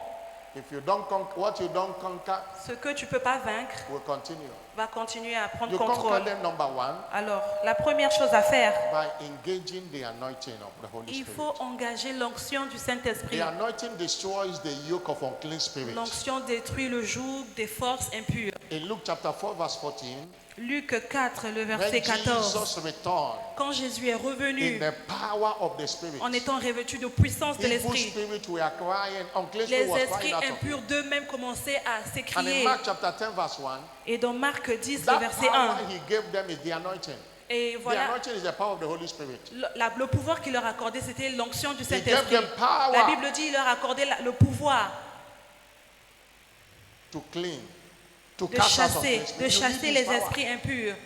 A: If you don't conquer what you don't conquer,
B: Ce que tu ne peux pas vaincre
A: will continue.
B: va continuer à prendre
A: You conquer
B: contrôle.
A: them, number one,
B: Alors, la première chose à faire,
A: by engaging the anointing of the Holy
B: il
A: Spirit.
B: faut engager l'onction du Saint-Esprit.
A: The anointing destroys the yoke of unclean spirits.
B: L'onction détruit le joug des forces impures.
A: In Luke chapter 4, verse 14,
B: Luc 4, le
A: when
B: verset 14.
A: Jesus returned
B: Quand Jésus est
A: in
B: revenu
A: the power of the Spirit,
B: en étant revêtu de puissance de
A: evil
B: l'Esprit,
A: spirits were crying, unclean
B: les
A: spirits was
B: esprits
A: crying out of him.
B: impurs d'eux-mêmes commençaient à
A: And in
B: s'écrier.
A: Mark chapter 10, verse 1,
B: Et dans Marc 10, le
A: that
B: verset
A: power
B: 1,
A: he gave them is the anointing.
B: et
A: The
B: voilà,
A: anointing is the power of the Holy Spirit.
B: le pouvoir qu'il leur accordait, c'était l'onction du
A: He gave
B: Saint-Esprit.
A: them
B: La
A: power
B: Bible dit il leur accordait le pouvoir
A: to clean, to
B: de
A: cast out
B: chasser,
A: unclean spirits. You need this
B: les
A: power.
B: esprits impurs.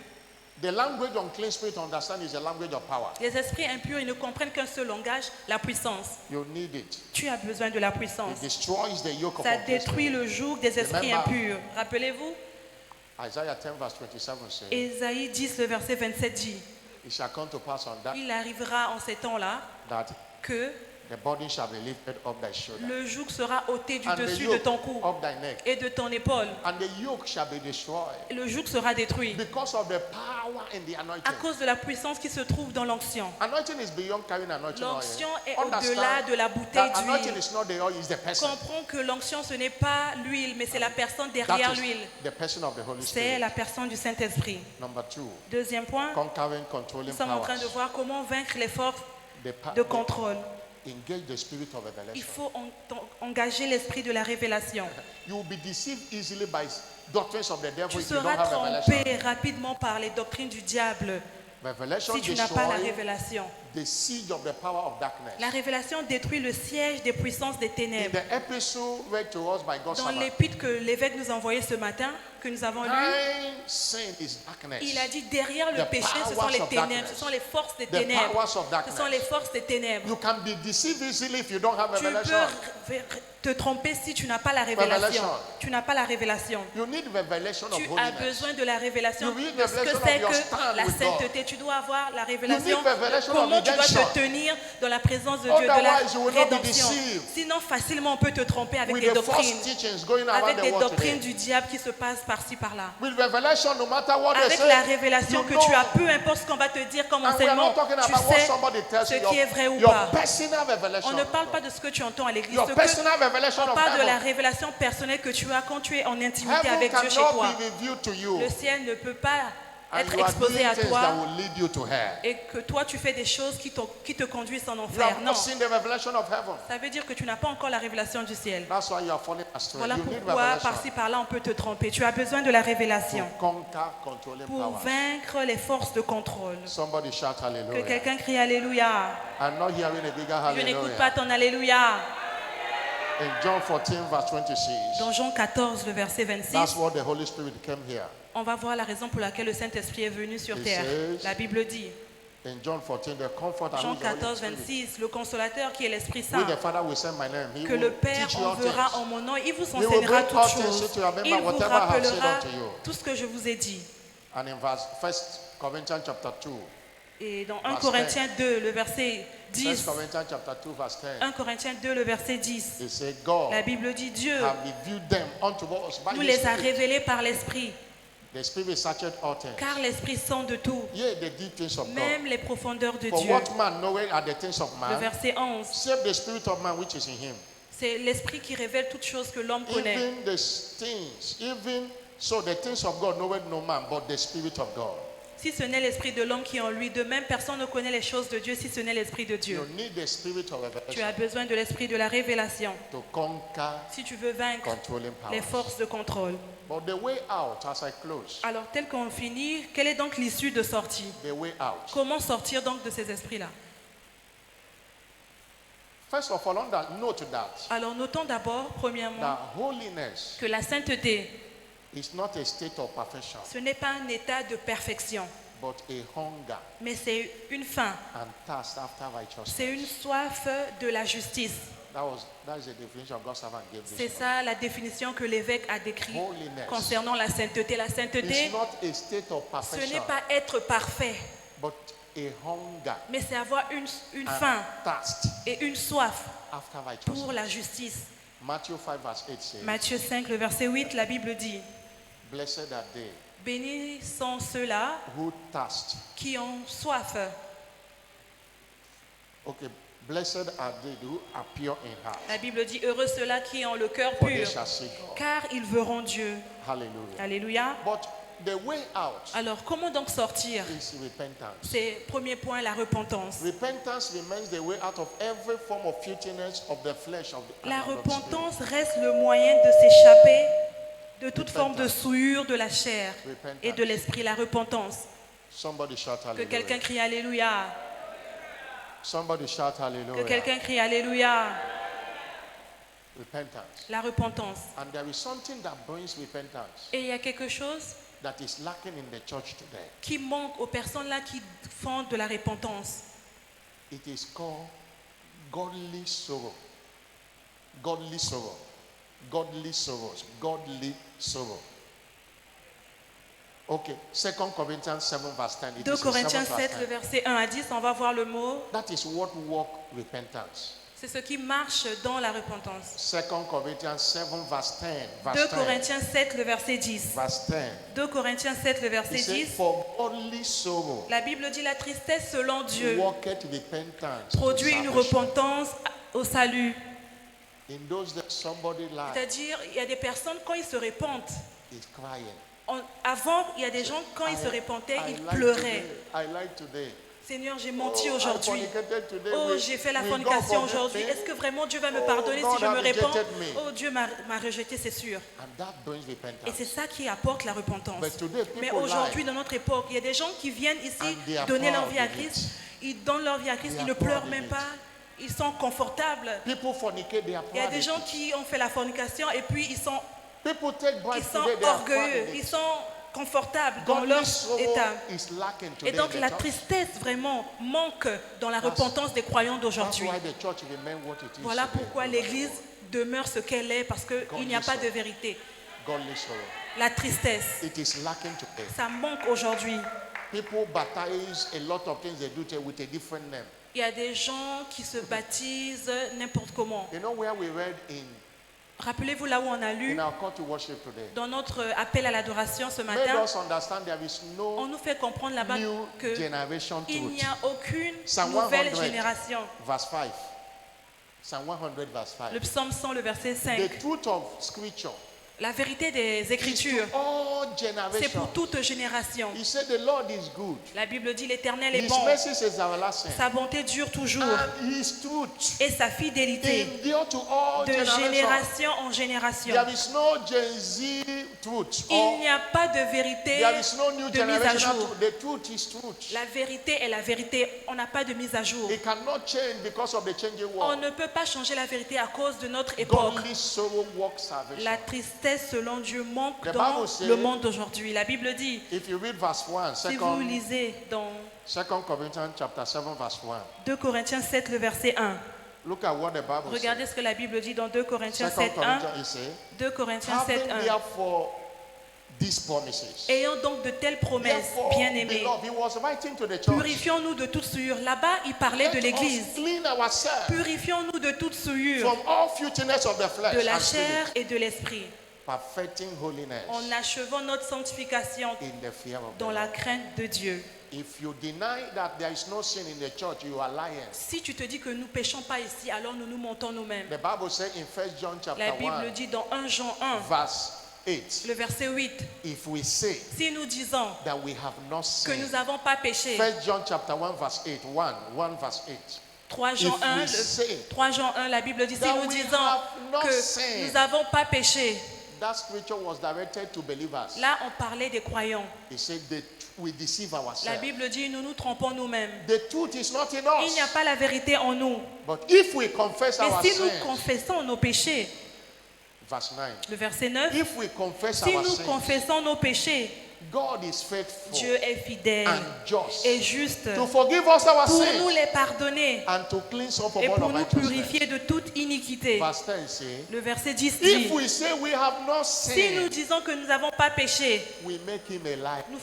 A: The language unclean spirit understand is the language of power.
B: Les esprits impurs, ils ne comprennent qu'un seul langage, la puissance.
A: You need it.
B: Tu as besoin de la puissance.
A: It destroys the yoke of
B: Ça
A: unclean
B: détruit
A: spirits.
B: le joug des esprits
A: Remember.
B: impurs. Rappelez-vous,
A: Isaiah 10 verse 27 says,
B: Ésaïe 10, le verset 27 dit,
A: it shall come to pass on that,
B: il arrivera en ces temps-là
A: that
B: que
A: the burden shall be lifted up thy shoulder,
B: le joug sera ôté du
A: and the
B: dessus de
A: yoke
B: ton cou
A: of thy neck,
B: et de ton épaule.
A: and the yoke shall be destroyed
B: Et le joug sera détruit
A: because of the power in the
B: à
A: anointing.
B: cause de la puissance qui se trouve dans l'onction.
A: Anointing is beyond carrying anointing oil.
B: L'onction est
A: Understand
B: au-delà de la bouteille
A: that anointing
B: d'huile.
A: is not the oil, it's the person.
B: Comprends que l'onction, ce n'est pas l'huile, mais c'est la personne
A: That
B: derrière
A: is
B: l'huile.
A: the person of the Holy
B: C'est
A: Spirit.
B: la personne du Saint-Esprit.
A: Number two,
B: Deuxième point,
A: conquering controlling
B: nous sommes en train de
A: powers.
B: voir comment vaincre les forces
A: The
B: de contrôle.
A: engage the spirit of
B: Il
A: revelation.
B: faut engager l'esprit de la révélation.
A: You will be deceived easily by doctrines of the devil
B: Tu
A: if you don't
B: seras
A: have revelation.
B: trompé rapidement par les doctrines du diable
A: Revelation
B: si tu n'as pas la
A: destroys
B: révélation.
A: the siege of the power of darkness.
B: La révélation détruit le siège des puissances des
A: In
B: ténèbres.
A: the epistle read to us by God's
B: Dans
A: servant,
B: l'épître que l'évêque nous a envoyé ce matin, que nous avons lu,
A: behind sin is darkness.
B: il a dit derrière le
A: The
B: péché, ce sont
A: powers
B: les
A: of
B: ténèbres,
A: darkness.
B: ce sont les forces des
A: The
B: ténèbres.
A: powers of
B: Ce
A: darkness.
B: sont les forces des ténèbres.
A: You can be deceived easily if you don't have
B: Tu
A: revelation.
B: peux te tromper si tu n'as pas la révélation.
A: Revelation.
B: Tu n'as pas la révélation.
A: You need revelation of
B: Tu as
A: holiness.
B: besoin de la révélation
A: You need
B: de ce que
A: revelation
B: c'est
A: of your
B: que
A: stand
B: la
A: with God.
B: sainteté. Tu dois avoir la révélation
A: need revelation
B: de
A: of
B: comment tu dois
A: redemption.
B: te tenir dans la présence de Dieu, de la
A: Otherwise, you will not be
B: rédemption.
A: deceived
B: Sinon, facilement, on peut te tromper avec
A: with
B: des
A: the
B: doctrines.
A: false teachings going around
B: Avec
A: the
B: des
A: world
B: doctrines
A: today.
B: du diable qui se passent par-ci, par-là.
A: With revelation, no matter what they
B: Avec
A: say,
B: la révélation
A: you
B: que
A: know.
B: tu as, peu importe ce qu'on va te dire comme
A: And we are
B: enseignement,
A: not talking
B: tu
A: about what
B: sais
A: somebody tells
B: ce
A: you,
B: qui est vrai ou
A: your
B: pas.
A: personal revelation.
B: On ne parle pas de ce que tu entends à l'église.
A: Your
B: Ce
A: personal
B: que
A: revelation
B: on
A: of
B: parle de la
A: heaven.
B: révélation personnelle que tu as quand tu es en intimité
A: Heaven
B: avec Dieu chez
A: cannot
B: toi.
A: be revealed to you,
B: Le ciel ne peut pas
A: and
B: être
A: you are
B: exposé
A: doing
B: à
A: things
B: toi
A: that will lead you to hell.
B: et que toi tu fais des choses qui te conduisent en
A: You
B: enfer.
A: have
B: Non,
A: not seen the revelation of heaven.
B: ça veut dire que tu n'as pas encore la révélation du ciel.
A: That's why you are falling astray.
B: Voilà
A: You need
B: pourquoi
A: revelation
B: par-ci par-là on peut te tromper. Tu as besoin de la
A: to
B: révélation
A: conquer controlling
B: pour
A: powers.
B: vaincre les forces de contrôle.
A: Somebody shout
B: Que
A: hallelujah.
B: quelqu'un crie Alléluia.
A: I'm not hearing a bigger
B: Je n'écoute
A: hallelujah.
B: pas ton Alléluia.
A: In John 14, verse 26,
B: Dans Jean 14, le verset 26,
A: that's what the Holy Spirit came here.
B: on va voir la raison pour laquelle le Saint-Esprit est venu sur
A: It
B: terre.
A: says-
B: La Bible dit,
A: In John 14, the comforter,
B: Jean
A: who is the Holy
B: 14,
A: Spirit,
B: 26, le consolateur qui est l'Esprit
A: which
B: Saint,
A: the Father will send my name. He
B: que
A: will
B: le Père
A: teach you all
B: enverra
A: things.
B: en mon nom, il vous
A: will
B: enseignera
A: bring
B: toutes
A: all things
B: choses.
A: to remember
B: Il vous
A: whatever I have said
B: rappellera
A: unto you.
B: tout ce que je vous ai dit.
A: And in verse 1 Corinthians chapter 2,
B: Et dans 1
A: Verse
B: Corinthiens 2, le verset
A: 1
B: 10,
A: Corinthians chapter 2, verse 10,
B: 1 Corinthiens 2, le verset 10,
A: it says, God
B: la Bible dit Dieu
A: have revealed them unto us by
B: nous
A: His
B: les a
A: Spirit.
B: révélés par l'Esprit,
A: The Spirit searcheth all things.
B: car l'Esprit sent de tout,
A: Yea, the deep things of God.
B: même les profondeurs de
A: For
B: Dieu.
A: what man knoweth are the things of
B: Le
A: man,
B: verset 11,
A: save the spirit of man which is in him.
B: c'est l'Esprit qui révèle toutes choses que l'homme connaît.
A: Even the things, even so the things of God knoweth no man, but the Spirit of God.
B: Si ce n'est l'Esprit de l'homme qui est en lui, de même personne ne connaît les choses de Dieu si ce n'est l'Esprit de
A: You
B: Dieu.
A: need the Spirit of
B: Tu
A: revelation
B: as besoin de l'Esprit de la révélation
A: to conquer
B: si tu veux vaincre
A: controlling
B: les
A: powers.
B: forces de contrôle.
A: But the way out, as I close,
B: Alors, tel qu'on finit, quelle est donc l'issue de sortie?
A: the way out.
B: Comment sortir donc de ces esprits-là?
A: First of all, note that
B: Alors, notons d'abord, premièrement,
A: holiness
B: que la sainteté,
A: is not a state of perfection,
B: ce n'est pas un état de perfection,
A: but a hunger
B: mais c'est une faim,
A: and thirst after righteousness.
B: c'est une soif de la justice.
A: That is the definition God's servant gave
B: C'est
A: this
B: ça la définition que l'évêque a décrite
A: Holiness.
B: concernant la sainteté. La sainteté,
A: It's not a state of
B: ce n'est
A: perfection,
B: pas être parfait,
A: but a hunger
B: mais c'est avoir une
A: and
B: faim
A: thirst
B: et une soif
A: after
B: pour
A: righteousness.
B: la justice.
A: Matthew 5 verse 8 says,
B: Matthieu 5, le verset 8, la Bible dit,
A: Blessed are they
B: bénis sont ceux-là
A: who thirst.
B: qui ont soif.
A: Okay, blessed are they who are pure in heart,
B: La Bible dit, heureux ceux-là qui ont le cœur
A: for they
B: pur,
A: shall see God.
B: car ils verront Dieu.
A: Hallelujah.
B: Alléluia.
A: But the way out
B: Alors, comment donc sortir?
A: is repentance.
B: C'est, premier point, la repentance.
A: Repentance remains the way out of every form of filthiness of the flesh of the
B: La
A: and of the spirit.
B: repentance reste le moyen de s'échapper de toute forme de souillure de la chair et de l'esprit. La repentance.
A: Somebody shout
B: Que
A: hallelujah.
B: quelqu'un crie Alléluia.
A: Somebody shout
B: Que
A: hallelujah.
B: quelqu'un crie Alléluia.
A: Repentance.
B: La repentance.
A: And there is something that brings repentance
B: Et il y a quelque chose
A: that is lacking in the church today.
B: qui manque aux personnes là qui font de la repentance.
A: It is called godly sorrow. Godly sorrow. Godly sorrows. Godly sorrow. Okay, 2 Corinthians 7 verse 10. It
B: 2
A: is in
B: Corinthiens
A: 7 verse
B: 7, le
A: 10.
B: verset 1 à 10, on va voir le mot.
A: That is what work repentance.
B: C'est ce qui marche dans la repentance.
A: 2 Corinthians 7 verse 10.
B: 2
A: Verse 10.
B: Corinthiens 7, le verset 10.
A: Verse 10.
B: 2 Corinthiens 7, le verset
A: It says,
B: 10.
A: for godly sorrow
B: La Bible dit la tristesse selon Dieu
A: worketh repentance. to
B: produit une
A: salvation.
B: repentance au salut.
A: In those days, somebody lied,
B: C'est-à-dire, il y a des personnes, quand ils se repentent,
A: is crying.
B: avant, il y a des gens, quand ils se repentaient,
A: I
B: ils
A: lied
B: pleuraient.
A: today. I lied today.
B: Seigneur, j'ai menti
A: I
B: aujourd'hui.
A: fornicated today.
B: Oh, j'ai fait la
A: Will God
B: fornication
A: forgive
B: aujourd'hui.
A: me?
B: Est-ce que vraiment Dieu va me
A: Oh,
B: pardonner
A: God
B: si je me
A: has
B: répands?
A: rejected me.
B: Oh, Dieu m'a rejeté, c'est sûr.
A: And that brings
B: Et
A: repentance.
B: c'est ça qui apporte la repentance.
A: But today, people
B: Mais aujourd'hui,
A: lie.
B: dans notre époque, il y a des gens qui viennent ici
A: And they are
B: donner leur
A: proud
B: vie à
A: of it.
B: Christ. Ils donnent leur vie à Christ,
A: They
B: ils
A: are
B: ne pleurent
A: proud
B: même
A: of
B: pas. Ils sont confortables.
A: People fornicate, they are
B: Il y a
A: proud
B: des gens
A: of it.
B: qui ont fait la fornication et puis ils sont
A: People take
B: ils
A: bribes
B: sont
A: today, they are proud
B: orgueilleux,
A: of
B: ils
A: it.
B: sont confortables dans
A: Godly
B: leur
A: sorrow
B: état.
A: is lacking
B: Et
A: today
B: donc
A: in the
B: la
A: church.
B: tristesse vraiment manque dans la repentance des croyants
A: That's
B: d'aujourd'hui.
A: why the church remains what it is
B: Voilà
A: today.
B: pourquoi l'Église demeure ce qu'elle est, parce qu'il n'y a pas de vérité.
A: Godly sorrow.
B: La tristesse,
A: It is lacking today.
B: ça manque aujourd'hui.
A: People baptize a lot of things they do today with a different name.
B: Il y a des gens qui se baptisent n'importe comment.
A: You know where we read
B: Rappelez-vous là où on a lu
A: in our call to worship today?
B: dans notre appel à l'adoration ce
A: Made
B: matin,
A: us understand there is
B: on
A: no
B: nous fait comprendre là-bas
A: new
B: qu'il
A: generation
B: n'y
A: truth.
B: a aucune
A: Psalm
B: nouvelle
A: 100.
B: génération.
A: Verse 5. Psalm 100 verse 5.
B: Le psaume 100, le verset
A: The
B: 5.
A: truth of scripture
B: La vérité des
A: is to
B: Écritures,
A: all
B: c'est
A: generations.
B: pour toute génération.
A: He said the Lord is good.
B: La Bible dit l'Éternel est
A: His
B: bon,
A: mercy is everlasting.
B: sa bonté dure toujours
A: And his truth
B: et sa fidélité
A: endure to all
B: de
A: generations.
B: génération en génération.
A: There is no Gen Z truth.
B: Il
A: Or
B: n'y a pas de vérité
A: there is no new
B: de mise à
A: generation
B: jour.
A: truth. The truth is truth.
B: La vérité est la vérité. On n'a pas de mise à jour.
A: It cannot change because of the changing
B: On
A: world.
B: ne peut pas changer la vérité à cause de notre époque.
A: Godly sorrow works salvation.
B: La tristesse, selon Dieu, manque
A: The
B: dans
A: Bible says-
B: le monde d'aujourd'hui. La Bible dit,
A: If you read verse 1,
B: si vous
A: 2
B: lisez dans
A: Corinthians chapter 7 verse 1.
B: 2 Corinthiens 7, le verset 1,
A: Look at what the Bible
B: regardez
A: says.
B: ce que la Bible dit dans 2 Corinthiens
A: 2
B: 7, 1.
A: Corinthians, it says,
B: 2 Corinthiens 7,
A: having
B: 1.
A: therefore these promises.
B: Ayant donc de telles promesses,
A: Therefore,
B: bien-aimés,
A: beloved, he was writing to the church.
B: purifions-nous de toute souillure. Là-bas, il parlait de
A: Let us
B: l'Église.
A: clean ourselves
B: Purifions-nous de toute souillure,
A: from all filthiness of the flesh
B: de la
A: and spirit,
B: chair et de l'esprit,
A: perfecting holiness
B: en achevant notre sanctification
A: in the fear of
B: dans
A: the
B: la
A: Lord.
B: crainte de Dieu.
A: If you deny that there is no sin in the church, you are lying.
B: Si tu te dis que nous péchons pas ici, alors nous nous mentons nous-mêmes.
A: The Bible says in 1 John chapter
B: La Bible
A: 1,
B: dit dans 1 Jean 1,
A: verse 8,
B: le verset 8,
A: if we say
B: si nous disons
A: that we have not
B: que nous
A: sinned,
B: n'avons pas péché,
A: 1 John chapter 1 verse 8, 1 verse 8.
B: 3 Jean
A: If
B: 1,
A: we say
B: 3 Jean 1, la Bible dit, si
A: that
B: nous
A: we
B: disons
A: have not
B: que
A: sinned,
B: nous n'avons pas péché,
A: that scripture was directed to believers.
B: là on parlait des croyants.
A: He said that we deceive
B: La
A: ourselves.
B: Bible dit, nous nous trompons nous-mêmes.
A: The truth is not in
B: Il n'y a
A: us.
B: pas la vérité en nous.
A: But if we confess
B: Mais
A: our
B: si nous
A: sins,
B: confessons nos péchés,
A: verse 9,
B: le verset 9,
A: if we confess
B: si
A: our
B: nous
A: sins,
B: confessons nos péchés,
A: God is faithful
B: Dieu est fidèle
A: and just
B: et juste
A: to forgive us our
B: pour nous
A: sins
B: les pardonner
A: and to cleanse us from
B: et
A: all
B: pour nous
A: unrighteousness.
B: purifier de toute iniquité.
A: Verse 10 says,
B: Le verset 10 dit,
A: if we say we have not
B: si nous
A: sinned,
B: disons que nous n'avons pas péché,
A: we make him a liar.
B: nous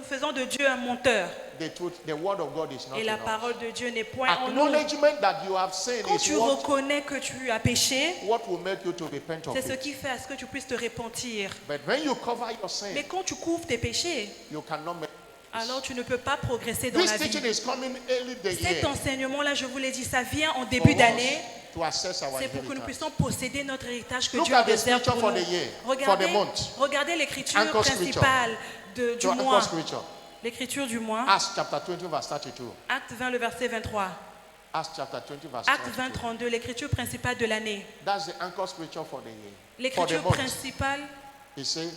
B: faisons de Dieu un menteur.
A: The truth, the word of God is not
B: Et
A: in
B: la
A: us.
B: parole de Dieu n'est point en nous.
A: Acknowledgement that you have sinned
B: Quand
A: is
B: tu
A: what
B: reconnais que tu as péché,
A: will make you to repent of
B: c'est ce
A: it.
B: qui fait à ce que tu puisses te repentir.
A: But when you cover your sin,
B: Mais quand tu couvres tes péchés,
A: you cannot make.
B: alors tu ne peux pas progresser dans
A: This
B: la
A: teaching
B: vie.
A: is coming early the
B: Cet
A: year
B: enseignement-là, je vous l'ai dit, ça vient en
A: for
B: début
A: us
B: d'année.
A: to assess our
B: C'est pour que nous
A: inheritance.
B: puissions posséder notre héritage que
A: Look
B: Dieu
A: at
B: a
A: the
B: réservé
A: scripture
B: pour
A: for
B: nous.
A: the year, for
B: Regardez,
A: the month.
B: regardez l'écriture
A: Anchor scripture.
B: principale du
A: To anchor
B: mois.
A: scripture.
B: L'écriture du mois.
A: Acts chapter 20 verse 32.
B: Acte 20, le verset 23.
A: Acts chapter 20 verse
B: Acte 20,
A: 32.
B: 32, l'écriture principale de l'année.
A: That's the anchor scripture for the year. For the
B: L'écriture
A: month.
B: principale,
A: He said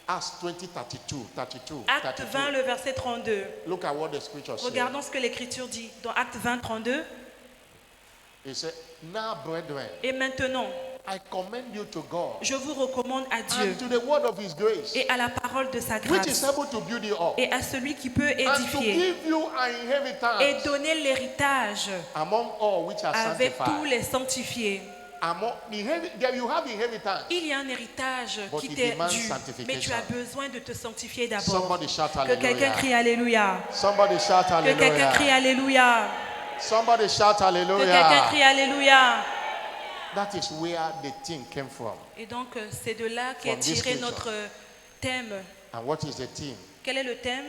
A: Acts 20, 32.
B: Acte 20, le verset 32.
A: Look at what the scripture says.
B: Regardons ce que l'écriture dit dans Acte 20, 32.
A: He said, now brethren,
B: Et maintenant,
A: I commend you to God
B: je vous recommande à Dieu
A: and to the word of his grace,
B: et à la parole de sa
A: which is
B: grâce
A: able to build you up
B: et à celui qui peut
A: and to
B: édifier
A: give you an
B: et
A: inheritance
B: donner l'héritage
A: among all which are
B: avec tous
A: sanctified.
B: les sanctifiés.
A: There you have inheritance.
B: Il y a un héritage
A: But
B: qui
A: it
B: t'est
A: demands
B: dû,
A: sanctification.
B: mais tu as besoin de te sanctifier d'abord.
A: Somebody shout
B: Que quelqu'un
A: hallelujah.
B: crie Alléluia.
A: Somebody shout
B: Que quelqu'un crie
A: hallelujah.
B: Alléluia.
A: Somebody shout
B: Que quelqu'un
A: hallelujah.
B: crie Alléluia.
A: That is where the thing came from.
B: Et donc, c'est de là qu'est
A: From this
B: tiré
A: scripture.
B: notre thème.
A: And what is the theme?
B: Quel est le thème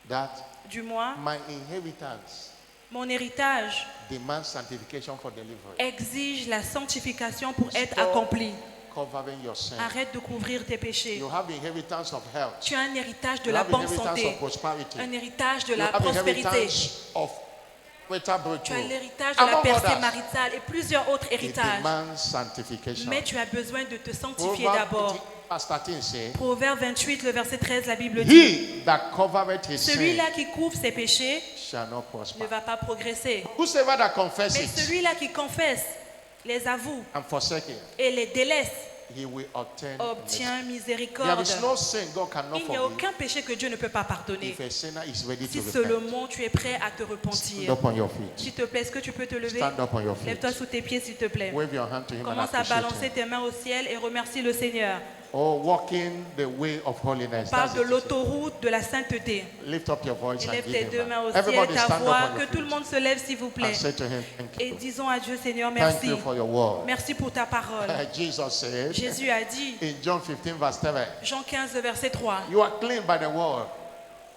A: That
B: du mois?
A: my inheritance
B: Mon héritage
A: demands sanctification for deliverance.
B: exige la sanctification pour être
A: Stop
B: accompli.
A: covering your sin.
B: Arrête de couvrir tes péchés.
A: You have inheritance of health.
B: Tu as un héritage de
A: You
B: la
A: have
B: bonne
A: inheritance
B: santé,
A: of prosperity.
B: un héritage de
A: You
B: la
A: have
B: prospérité.
A: inheritance of greater
B: Tu as
A: breakthrough.
B: l'héritage de la
A: Among
B: percée
A: others,
B: maritale et plusieurs autres
A: it
B: héritages.
A: demands sanctification.
B: Mais tu as besoin de te sanctifier
A: Proverbs
B: d'abord.
A: 18, verse 13 says,
B: Proverbe 28, le verset 13, la Bible dit,
A: he that covereth his sin
B: celui-là qui couvre ses péchés
A: shall not prosper.
B: ne va pas progresser.
A: Whosoever that
B: Mais
A: confesses
B: celui-là qui confesse, les avoue
A: and forsake it,
B: et les délaisse,
A: he will obtain mercy.
B: obtient
A: There
B: miséricorde.
A: is no sin God cannot
B: Il n'y a
A: forgive
B: aucun péché que Dieu ne peut pas pardonner.
A: if a sinner is ready
B: Si
A: to repent.
B: seulement tu es prêt à te
A: Stand
B: repentir.
A: up on your feet.
B: S'il te plaît, est-ce que tu peux te lever?
A: Stand up on your feet.
B: Lève-toi sous tes pieds, s'il te plaît.
A: Wave your hand to him and
B: Commence à
A: appreciate
B: balancer
A: him.
B: tes mains au ciel et remercie le Seigneur.
A: Oh, walking the way of holiness.
B: Parle
A: That's
B: de
A: it.
B: l'autoroute de la sainteté.
A: Lift up your voice and
B: Élève
A: give
B: tes
A: him
B: deux mains au
A: that.
B: ciel,
A: Everybody
B: ta
A: stand up
B: voix,
A: on
B: que
A: your
B: tout le
A: feet
B: monde se lève, s'il vous plaît.
A: and say to him, thank
B: Et
A: you.
B: disons à Dieu, Seigneur,
A: Thank
B: merci.
A: you for your word.
B: Merci pour ta parole.
A: Jesus said
B: Jésus a dit,
A: in John 15 verse 7,
B: Jean 15, verset 3,
A: you are clean by the word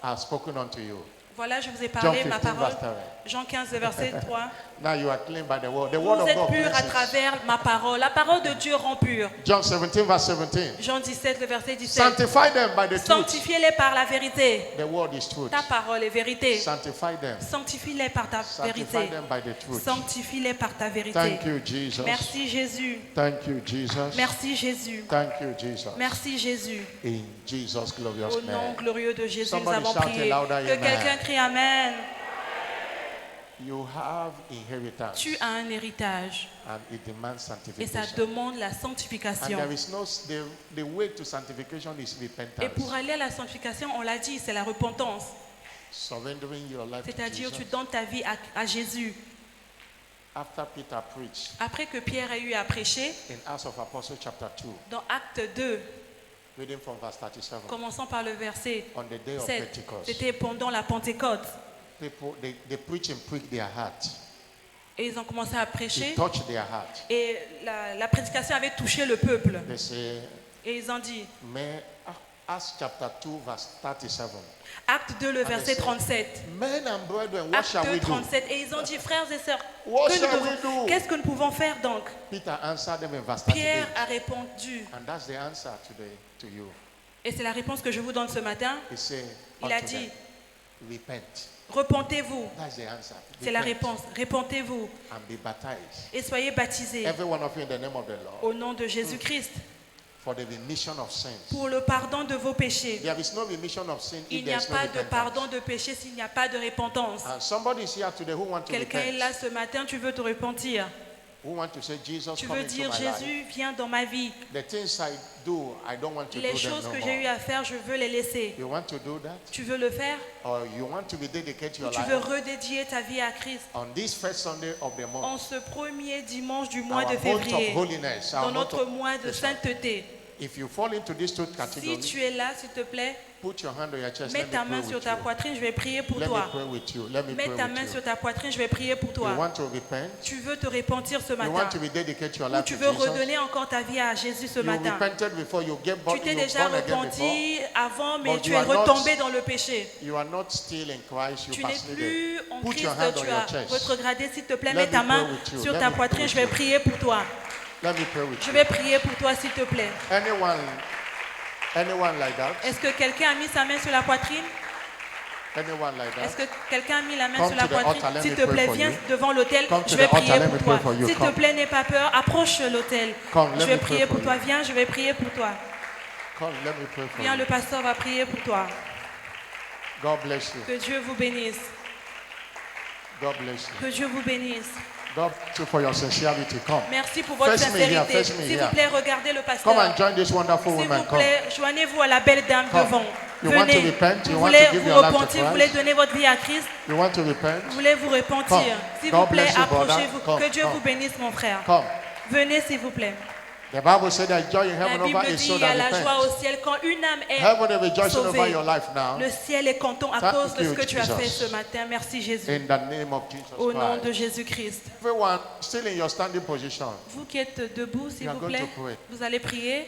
A: I have spoken unto you.
B: voilà, je vous ai
A: John
B: parlé,
A: 15
B: ma parole.
A: verse 7.
B: Jean 15, verset 3.
A: Now you are clean by the word. The word
B: Vous
A: of
B: êtes
A: God
B: purs à
A: cleanses.
B: travers ma parole. La parole de Dieu rend pur.
A: John 17 verse 17.
B: Jean 17, le verset 17.
A: Sanctify them by the truth.
B: Sanctifie-les par la vérité.
A: The word is truth.
B: Ta parole est vérité.
A: Sanctify them.
B: Sanctifie-les par ta
A: Sanctify
B: vérité.
A: them by the truth.
B: Sanctifie-les par ta vérité.
A: Thank you, Jesus.
B: Merci Jésus.
A: Thank you, Jesus.
B: Merci Jésus.
A: Thank you, Jesus.
B: Merci Jésus.
A: In Jesus' glorious
B: Au nom
A: name.
B: glorieux de Jésus, nous
A: Somebody
B: avons
A: shout
B: prié.
A: louder,
B: Que
A: amen.
B: quelqu'un crie Amen.
A: You have inheritance
B: Tu as un héritage
A: and it demands
B: et ça
A: sanctification.
B: demande la
A: And
B: sanctification.
A: there is no, the way to sanctification is
B: Et
A: repentance.
B: pour aller à la sanctification, on l'a dit, c'est la repentance.
A: Surrendering your life to
B: C'est-à-dire tu
A: Jesus.
B: donnes ta vie à Jésus.
A: After Peter preached
B: Après que Pierre a eu à prêcher,
A: in Acts of Apostles chapter 2,
B: dans Acte 2,
A: reading from verse 37,
B: commençons par le verset
A: on the day of
B: 7,
A: Pentecost,
B: c'était pendant la Pentecôte.
A: people, they preach and prick their heart.
B: Et ils ont commencé à prêcher
A: It touched their heart.
B: et la prédication avait touché le peuple.
A: They say,
B: Et ils ont dit,
A: Acts chapter 2, verse 37.
B: Acte 2, le verset 37.
A: Men and brethren, what shall
B: Acte
A: we
B: 2,
A: do?
B: 37. Et ils ont dit, frères et sœurs,
A: What
B: que nous
A: shall we
B: devons-
A: do?
B: qu'est-ce que nous pouvons faire donc?
A: Peter answered them in verse 38.
B: Pierre a répondu,
A: And that's the answer to you.
B: et c'est la réponse que je vous donne ce matin.
A: He said,
B: Il a
A: unto
B: dit,
A: them, repent.
B: repentez-vous.
A: That's the answer.
B: C'est la
A: Repent
B: réponse. Repentez-vous
A: and be baptized.
B: et soyez baptisés
A: Every one of you in the name of the Lord.
B: au nom de Jésus-Christ
A: For the remission of sins.
B: pour le pardon de vos péchés.
A: There is no remission of sin
B: Il
A: if
B: n'y
A: there
B: a
A: is no
B: pas de
A: repentance.
B: pardon de péché s'il n'y a pas de repentance.
A: And somebody is here today who want to
B: Quelqu'un est
A: repent.
B: là ce matin, tu veux te repentir.
A: Who want to say, Jesus,
B: Tu
A: come
B: veux
A: into
B: dire,
A: my life.
B: Jésus, viens dans ma vie.
A: The things I do, I don't want to
B: Les
A: do them
B: choses
A: no
B: que j'ai eu
A: more.
B: à faire, je veux les laisser.
A: You want to do that?
B: Tu veux le faire?
A: Or you want to rededicate
B: Ou
A: your
B: tu veux
A: life?
B: redédier ta vie à Christ?
A: On this first Sunday of the
B: En
A: month,
B: ce premier dimanche du mois
A: our
B: de
A: month of
B: février,
A: holiness, our
B: dans
A: month
B: notre
A: of
B: mois de sainteté,
A: if you fall into this two
B: si
A: categories,
B: tu es là, s'il te plaît,
A: put your hand on your chest.
B: mets
A: Let me
B: ta
A: pray
B: main sur
A: with
B: ta
A: you.
B: poitrine, je vais prier pour
A: Let me
B: toi.
A: pray with you. Let me
B: Mets
A: pray
B: ta main
A: with
B: sur
A: you.
B: ta poitrine, je vais prier pour
A: You
B: toi.
A: want to repent?
B: Tu veux te repentir ce
A: You
B: matin.
A: want to rededicate your
B: Ou
A: life
B: tu
A: to
B: veux
A: Jesus?
B: redonner encore ta vie à Jésus ce
A: You
B: matin.
A: repented before you get born,
B: Tu t'es
A: you
B: déjà
A: born again before.
B: repenti avant, mais
A: But
B: tu
A: you
B: es
A: are not-
B: retombé dans le péché.
A: You are not still in Christ. You
B: Tu n'es
A: backslidden.
B: plus en
A: Put
B: Christ,
A: your hand on
B: tu
A: your
B: as
A: chest.
B: retrogradé. S'il te plaît,
A: Let
B: mets ta
A: me
B: main
A: pray with you.
B: sur
A: Let
B: ta
A: me
B: poitrine,
A: pray
B: je
A: with
B: vais
A: you.
B: prier pour toi.
A: Let me pray with
B: Je
A: you.
B: vais prier pour toi, s'il te plaît.
A: Anyone like that?
B: Est-ce que quelqu'un a mis sa main sur la poitrine?
A: Anyone like
B: Est-ce
A: that?
B: que quelqu'un a mis la main
A: Come
B: sur la
A: to the altar,
B: poitrine?
A: let
B: S'il
A: me
B: te
A: pray
B: plaît,
A: for
B: viens
A: you.
B: devant l'autel.
A: Come to
B: Je
A: the
B: vais
A: altar,
B: prier
A: let me
B: pour
A: pray
B: toi.
A: for you.
B: S'il te
A: Come.
B: plaît, n'aie pas peur. Approche l'autel.
A: Come,
B: Je
A: let
B: vais
A: me pray
B: prier
A: for
B: pour toi.
A: you.
B: Viens, je vais prier pour toi.
A: Come, let me pray for
B: Viens,
A: you.
B: le pasteur va prier pour toi.
A: God bless you.
B: Que Dieu vous bénisse.
A: God bless you.
B: Que Dieu vous bénisse.
A: God bless you for your sincerity. Come.
B: Merci pour votre
A: Face me here,
B: sincérité.
A: face me
B: S'il
A: here.
B: vous plaît, regardez le
A: Come
B: pasteur.
A: and join this wonderful
B: S'il
A: woman.
B: vous
A: Come.
B: plaît, joignez-vous à la belle dame
A: Come.
B: devant.
A: You want to
B: Venez.
A: repent? You
B: Vous
A: want
B: voulez
A: to give
B: vous
A: your life to
B: repentir, vous
A: Christ?
B: voulez donner votre vie à Christ,
A: You want to repent?
B: vous voulez vous repentir.
A: Come.
B: S'il
A: God
B: vous plaît,
A: bless you, brother.
B: approchez-vous.
A: Come,
B: Que Dieu
A: come.
B: vous bénisse, mon frère.
A: Come.
B: Venez, s'il vous plaît.
A: The Bible said that joy in
B: La
A: heaven over
B: Bible
A: a
B: dit
A: soul
B: il y a
A: that
B: la joie
A: repents.
B: au ciel quand une âme est
A: Heaven is rejoicing over
B: sauvée.
A: your life now.
B: Le ciel est content à
A: Thank
B: cause de ce
A: you,
B: que tu as fait
A: Jesus.
B: ce matin. Merci Jésus.
A: In the name of Jesus
B: Au nom
A: Christ.
B: de Jésus-Christ.
A: Everyone still in your standing position.
B: Vous qui êtes debout, s'il
A: You are
B: vous
A: going
B: plaît,
A: to pray.
B: vous allez prier.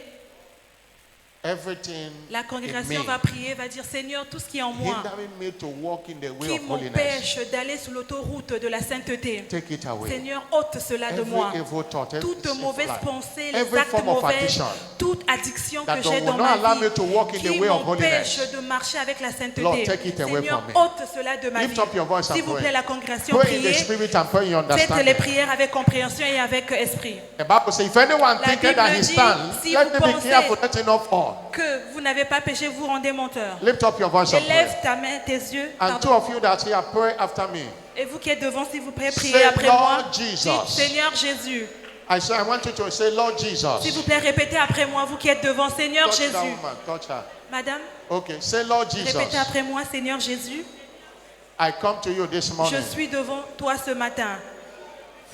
A: everything
B: La
A: in
B: congrégation
A: me
B: va prier, va dire Seigneur, tout ce qui est en moi,
A: hindering me to walk in the way
B: qui
A: of holiness,
B: m'empêche d'aller sur l'autoroute de la sainteté.
A: take it away.
B: Seigneur, ôte cela de
A: Every
B: moi.
A: evil thought, every
B: Toute
A: sinful
B: mauvaise
A: life,
B: pensée, les
A: every
B: actes
A: form of
B: mauvais,
A: addiction
B: toute addiction
A: that
B: que j'ai
A: will
B: dans
A: not
B: ma
A: allow me
B: vie,
A: to walk in the
B: qui
A: way of
B: m'empêche
A: holiness.
B: de marcher avec la sainteté.
A: Lord, take it away
B: Seigneur,
A: from me.
B: ôte cela de ma
A: Lift
B: vie.
A: up your voice and
B: S'il vous
A: pray.
B: plaît, la congrégation,
A: Pray in the
B: priez.
A: spirit and pray in
B: Faites les
A: understanding.
B: prières avec compréhension et avec esprit.
A: The Bible says, if anyone
B: La
A: thinketh that
B: Bible
A: he
B: dit,
A: stands,
B: si
A: let
B: vous
A: him be
B: pensez
A: careful, let him not fall.
B: Que vous n'avez pas péché, vous rendez menteur.
A: Lift up your voice and pray.
B: Élève ta main, tes yeux.
A: And two
B: Pardon.
A: of you that here, pray after me.
B: Et vous qui êtes devant, s'il vous plaît,
A: Say,
B: priez après
A: Lord
B: moi.
A: Jesus.
B: Dites, Seigneur Jésus.
A: I want you to say, Lord
B: S'il
A: Jesus.
B: vous plaît, répétez après moi, vous qui êtes devant, Seigneur
A: Touch that
B: Jésus.
A: woman, touch her.
B: Madame,
A: Okay, say, Lord Jesus.
B: répétez après moi, Seigneur Jésus.
A: I come to you this morning.
B: Je suis devant toi ce matin.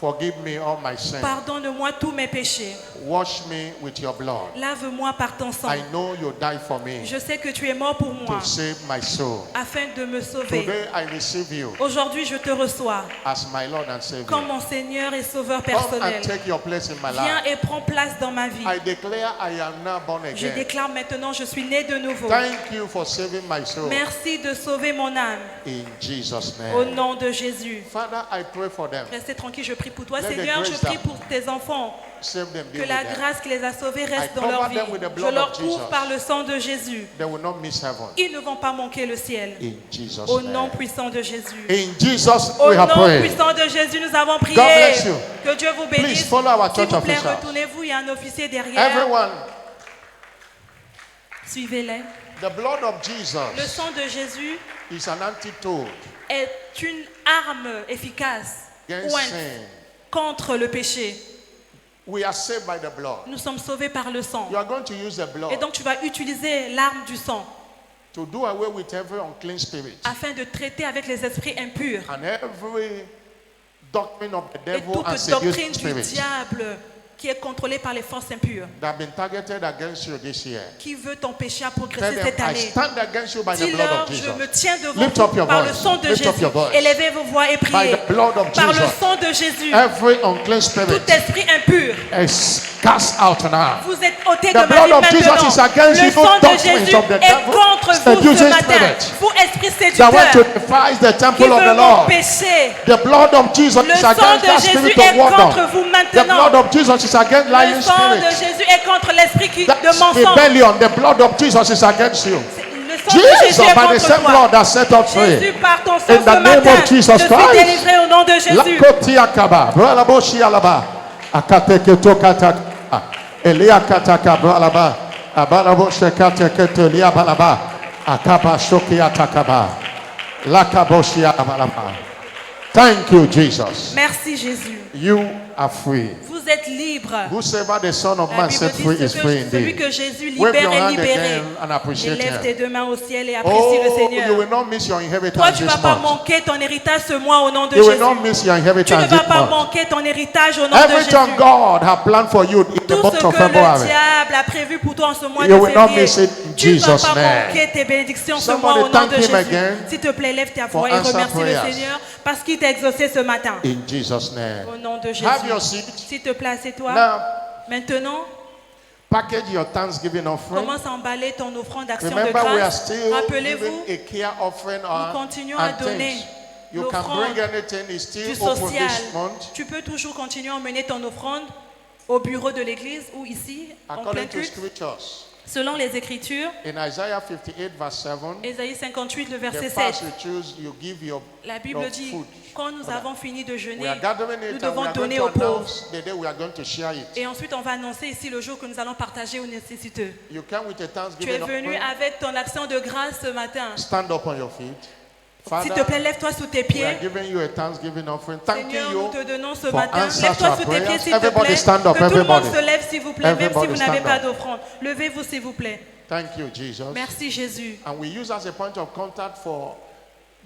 A: Forgive me all my sins.
B: Pardonne-moi tous mes péchés.
A: Wash me with your blood.
B: Lave-moi par ton sang.
A: I know you died for me
B: Je sais que tu es mort pour moi
A: to save my soul.
B: afin de me sauver.
A: Today I receive you
B: Aujourd'hui, je te reçois
A: as my Lord and Savior.
B: comme mon Seigneur et Sauveur
A: Come and
B: personnel.
A: take your place in my
B: Viens
A: life.
B: et prends place dans ma vie.
A: I declare I am now born
B: Je
A: again.
B: déclare maintenant, je suis né de nouveau.
A: Thank you for saving my soul.
B: Merci de sauver mon âme.
A: In Jesus'
B: Au
A: name.
B: nom de Jésus.
A: Father, I pray for them.
B: Restez tranquille, je prie pour toi.
A: Let the
B: Seigneur, je
A: grace
B: prie
A: that-
B: pour tes enfants.
A: Save them. Be
B: Que
A: with
B: la
A: them.
B: grâce qui les a sauvés reste
A: I
B: dans leur
A: cover
B: vie.
A: them with the
B: Je
A: blood
B: leur
A: of
B: couvre
A: Jesus.
B: par le sang de Jésus.
A: They will not miss heaven.
B: Ils ne vont pas manquer le ciel.
A: In Jesus'
B: Au nom
A: name.
B: puissant de Jésus.
A: In Jesus'
B: Au
A: we have
B: nom
A: prayed.
B: puissant de Jésus, nous avons prié.
A: God bless you.
B: Que Dieu vous
A: Please
B: bénisse.
A: follow our
B: S'il
A: church
B: vous plaît,
A: officials.
B: retournez-vous. Il y a un officier derrière.
A: Everyone,
B: Suivez-les.
A: the blood of
B: Le
A: Jesus
B: sang de Jésus
A: is an antidote
B: est une arme efficace
A: against
B: ointe,
A: sin.
B: contre le péché.
A: We are saved by the blood.
B: Nous sommes sauvés par le sang.
A: You are going to use the
B: Et
A: blood
B: donc tu vas utiliser l'arme du sang
A: to do away with every unclean spirit
B: afin de traiter avec les esprits impurs
A: and every doctrine of the
B: et
A: devil
B: toute
A: and
B: doctrine
A: seducing
B: du
A: spirits
B: diable qui est contrôlée par les forces impures,
A: that have been targeted against you this year.
B: qui veut t'empêcher à
A: Tell
B: progresser
A: them,
B: cette
A: I
B: année.
A: stand against you by the blood
B: Dis-leur,
A: of
B: je
A: Jesus.
B: me tiens devant
A: Lift up
B: vous
A: your
B: par le
A: voice.
B: sang de
A: Lift up
B: Jésus.
A: your voice.
B: Élevez vos voix et
A: By
B: priez.
A: the blood of
B: Par le
A: Jesus,
B: sang de Jésus,
A: every unclean spirit
B: tout esprit impur,
A: is cast out now.
B: vous êtes ôtés
A: The
B: de ma
A: blood
B: vie
A: of Jesus
B: maintenant.
A: is against
B: Le
A: you,
B: sang de
A: doctrines
B: Jésus
A: of the
B: est
A: devil,
B: contre vous ce
A: seducing
B: matin.
A: spirit
B: Vous, esprit
A: that want to
B: séducteur,
A: defy the
B: qui
A: temple of the
B: veut
A: Lord.
B: m'empêcher.
A: The blood of Jesus
B: Le
A: is
B: sang
A: against
B: de
A: that
B: Jésus
A: spirit
B: est
A: of war.
B: contre vous
A: The
B: maintenant.
A: blood of Jesus is against
B: Le
A: lying
B: sang de
A: spirit.
B: Jésus est contre l'esprit de
A: That's
B: mensonge.
A: rebellion. The blood of Jesus is against you.
B: Le sang de Jésus
A: Jesus,
B: est
A: by the
B: contre
A: same
B: toi.
A: blood that set us
B: Jésus,
A: free.
B: par ton sang
A: In the
B: ce
A: name
B: matin,
A: of Jesus
B: je suis
A: Christ.
B: délivré au nom de Jésus.
A: Lakotiakaba, bralaboshi alaba, akateketokataka, eliakataka bralaba, abalaboshe kateketelia balaba, akabashoki atakaba, lakaboshi alabalaba. Thank you, Jesus.
B: Merci Jésus.
A: You are free.
B: Vous êtes libre.
A: Whosoever the Son of
B: La
A: Man
B: Bible
A: set
B: dit
A: free is
B: celui
A: free
B: que
A: indeed.
B: Jésus
A: Wave
B: libère
A: your
B: est
A: hand
B: libéré.
A: again and appreciate
B: Élève tes
A: Him.
B: deux mains au ciel et apprécie le
A: Oh, you
B: Seigneur.
A: will not miss your
B: Toi,
A: inheritance
B: tu ne vas
A: this
B: pas
A: month.
B: manquer ton héritage ce mois au nom de
A: You will
B: Jésus.
A: not miss your
B: Tu ne
A: inheritance
B: vas
A: this
B: pas
A: month.
B: manquer ton héritage au nom de
A: Everything
B: Jésus.
A: God has planned for you in the
B: Tout
A: month
B: ce
A: of
B: que le
A: February.
B: diable a prévu pour toi en ce mois
A: You
B: de
A: will not
B: février,
A: miss it in
B: tu ne vas
A: Jesus'
B: pas
A: name.
B: manquer tes bénédictions ce
A: Somebody
B: mois au nom
A: thank
B: de
A: him
B: Jésus.
A: again
B: S'il te plaît, lève ta
A: for
B: voix et
A: answer
B: remercie le
A: prayers.
B: Seigneur parce qu'il t'a exaucé ce matin.
A: In Jesus' name.
B: Au nom de Jésus.
A: Have your seat.
B: S'il te plaît, assieds-toi.
A: Now,
B: Maintenant,
A: package your Thanksgiving offering.
B: commence à emballer ton offrande d'action de
A: Remember, we are
B: grâce.
A: still
B: Rappelez-vous,
A: giving a care offering
B: nous continuons à
A: and
B: donner
A: things. You can
B: l'offrande
A: bring anything. It's still
B: du
A: open
B: social.
A: this month.
B: Tu peux toujours continuer à emmener ton offrande au bureau de l'église ou ici, en plein
A: According to
B: culte,
A: scriptures.
B: selon les Écritures.
A: In Isaiah 58 verse 7,
B: Ésaïe 58, le
A: the
B: verset
A: fast
B: 7.
A: you choose, you give your
B: La Bible dit,
A: food.
B: quand nous avons fini de
A: We
B: jeûner,
A: are gathering
B: nous
A: it and we
B: devons
A: are going
B: donner
A: to
B: aux pauvres.
A: announce the day we are going to share it.
B: Et ensuite, on va annoncer ici le jour que nous allons partager aux nécessiteux.
A: You come with a
B: Tu es
A: Thanksgiving
B: venu
A: offering.
B: avec ton action de grâce ce matin.
A: Stand up on your feet.
B: S'il te
A: Father,
B: plaît, lève-toi sous tes
A: we
B: pieds.
A: are giving you a Thanksgiving offering. Thanking
B: Seigneur, nous
A: you.
B: te donnons ce
A: for
B: matin.
A: answers
B: Lève-toi
A: to our
B: sous tes pieds,
A: prayers.
B: s'il te
A: Everybody
B: plaît.
A: stand up,
B: Que tout le monde
A: everybody.
B: se lève, s'il vous plaît, même si
A: Everybody
B: vous n'avez
A: stand
B: pas
A: up.
B: d'offrande. Levez-vous, s'il vous plaît.
A: Thank you, Jesus.
B: Merci, Jésus.
A: And we use as a point of contact for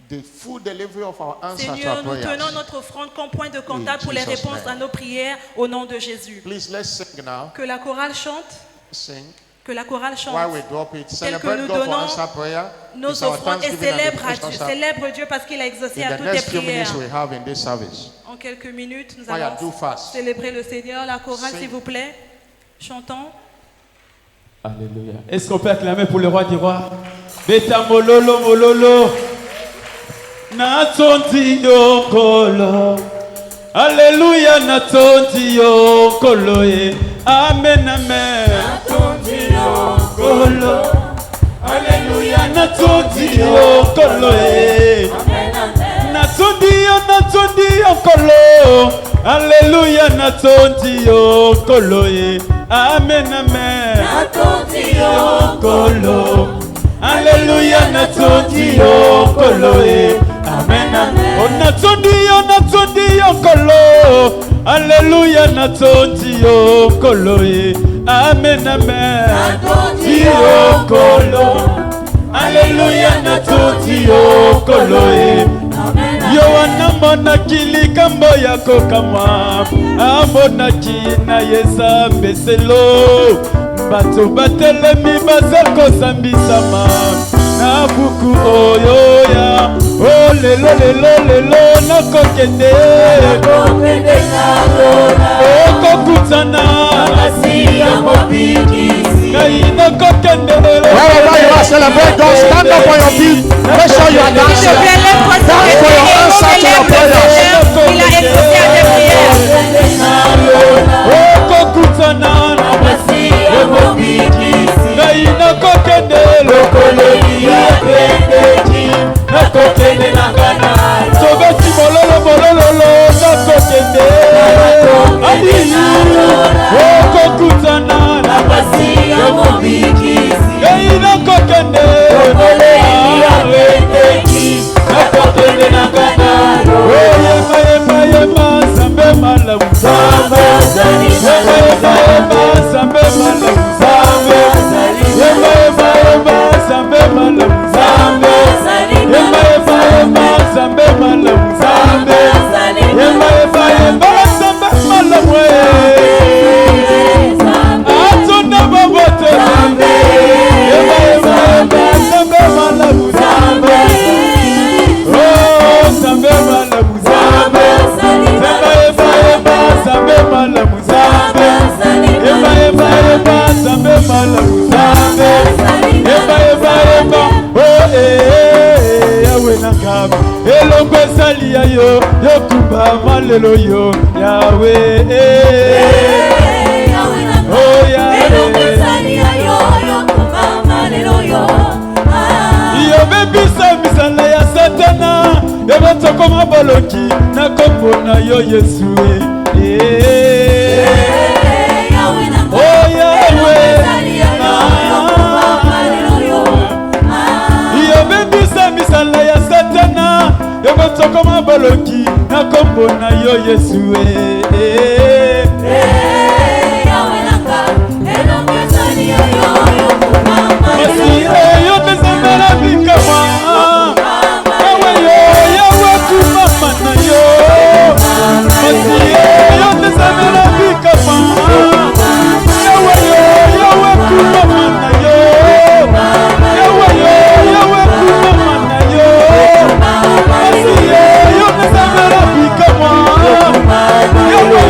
A: the full delivery of our answers to
B: Seigneur,
A: our
B: nous tenons
A: prayers.
B: notre offrande comme point de contact pour les
A: Jesus'
B: réponses à
A: name.
B: nos prières au nom de Jésus.
A: Please, let's sing now.
B: Que la chorale chante,
A: Sing.
B: que la chorale chante.
A: While we drop it,
B: Tel que
A: celebrate
B: nous
A: God for
B: donnons
A: answer prayer.
B: nos
A: It's our
B: offrandes et
A: Thanksgiving and
B: célèbre,
A: dedication service.
B: célèbre Dieu parce qu'il a exaucé
A: In
B: à
A: the
B: toutes tes
A: next few
B: prières.
A: minutes we have in this service.
B: En quelques minutes, nous
A: Why I do
B: allons
A: fast.
B: célébrer le Seigneur. La chorale,
A: Sing.
B: s'il vous plaît. Chantons.
D: Alléluia. Est-ce qu'on peut acclamer pour le roi du roi? Beta mololo mololo. Natondi yokolo. Alléluia, natondi yokolo. Amen, amen. Natondi yokolo. Alléluia, natondi yokolo. Amen, amen. Natondi yokolo. Alléluia, natondi yokolo. Amen, amen. Natondi yokolo. Alléluia, natondi yokolo. Amen, amen. Oh, natondi yokolo. Alléluia, natondi yokolo. Amen, amen. Natondi yokolo. Alléluia, natondi yokolo. Yohana monaki kambo ya kokama amonaki na yesa mbeselo bato batelemi baza kosambisama na buku oyoya o lelo nakokende okokutana ngai nakokende.
A: Wherever you are, celebrate God. Stand up on your feet. Make sure you are dancing. Dance for your answer to your prayers.
B: Il a écouté à tes prières.
D: Okokutana ngai nakokende lokoloki apendeki nakokende nangana tobeti mololo nakokende adiyi okokutana ngai nakokende lokoloki apendeki nakokende nangana yema zambe malamu zambe malamu elongo esali ya yo yokuba malelo yo yawe oh yawe yobebisa misala ya satana yobotokoma boloki na kombo na yo yesu oh yawe yobebisa misala ya satana yobotokoma boloki na kombo na yo yesu yo tezambela bikama yawe kumama na yo yo tezambela bikama yawe kumama na yo yawe kumama na yo yo tezambela bikama yawe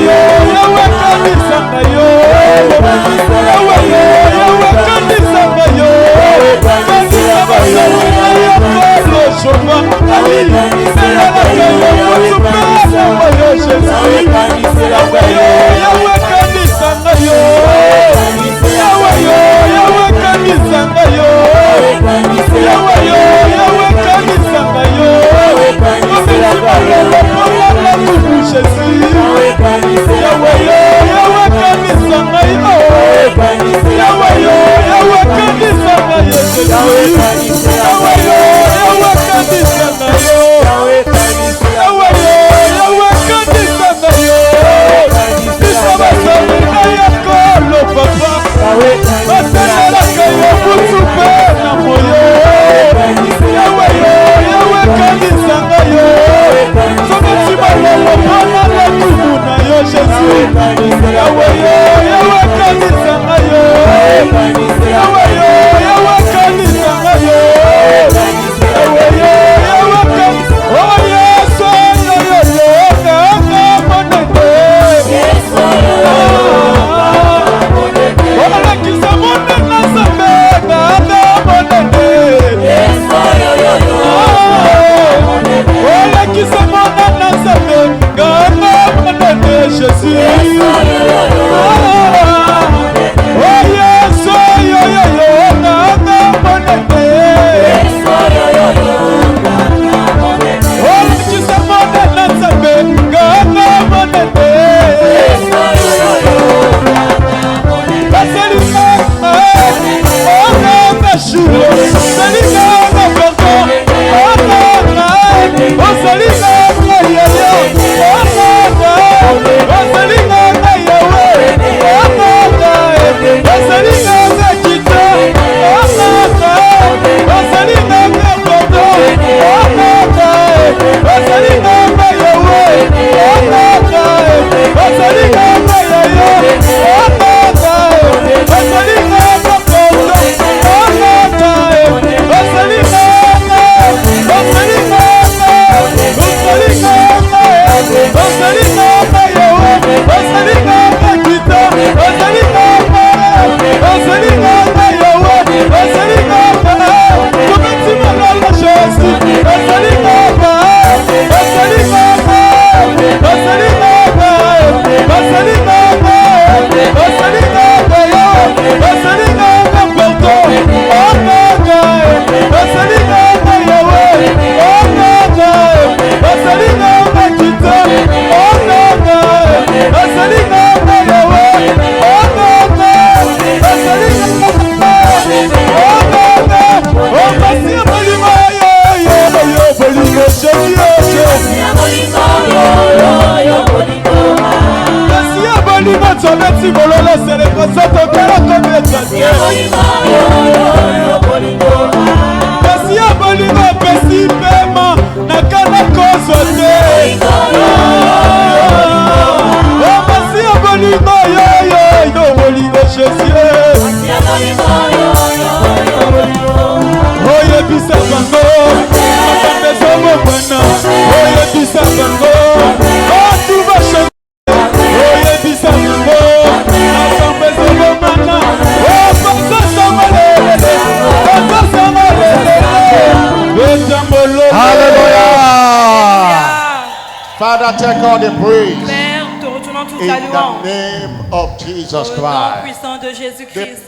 D: mosoto kala kobeta te pesi ya bolingo pesi pema nakana kozwa te pesi ya bolingo yo bolingo Jésus oyebisa bango makambo ezomobwana oyebisa bango otuba oyebisa bango makambo ezomomana opasasamolelele etambolo.
A: Hallelujah. Father, take all the praise.
B: Père, te retournons toute
A: In
B: la
A: the
B: louange.
A: name of Jesus
B: Au nom
A: Christ.
B: puissant de Jésus-Christ.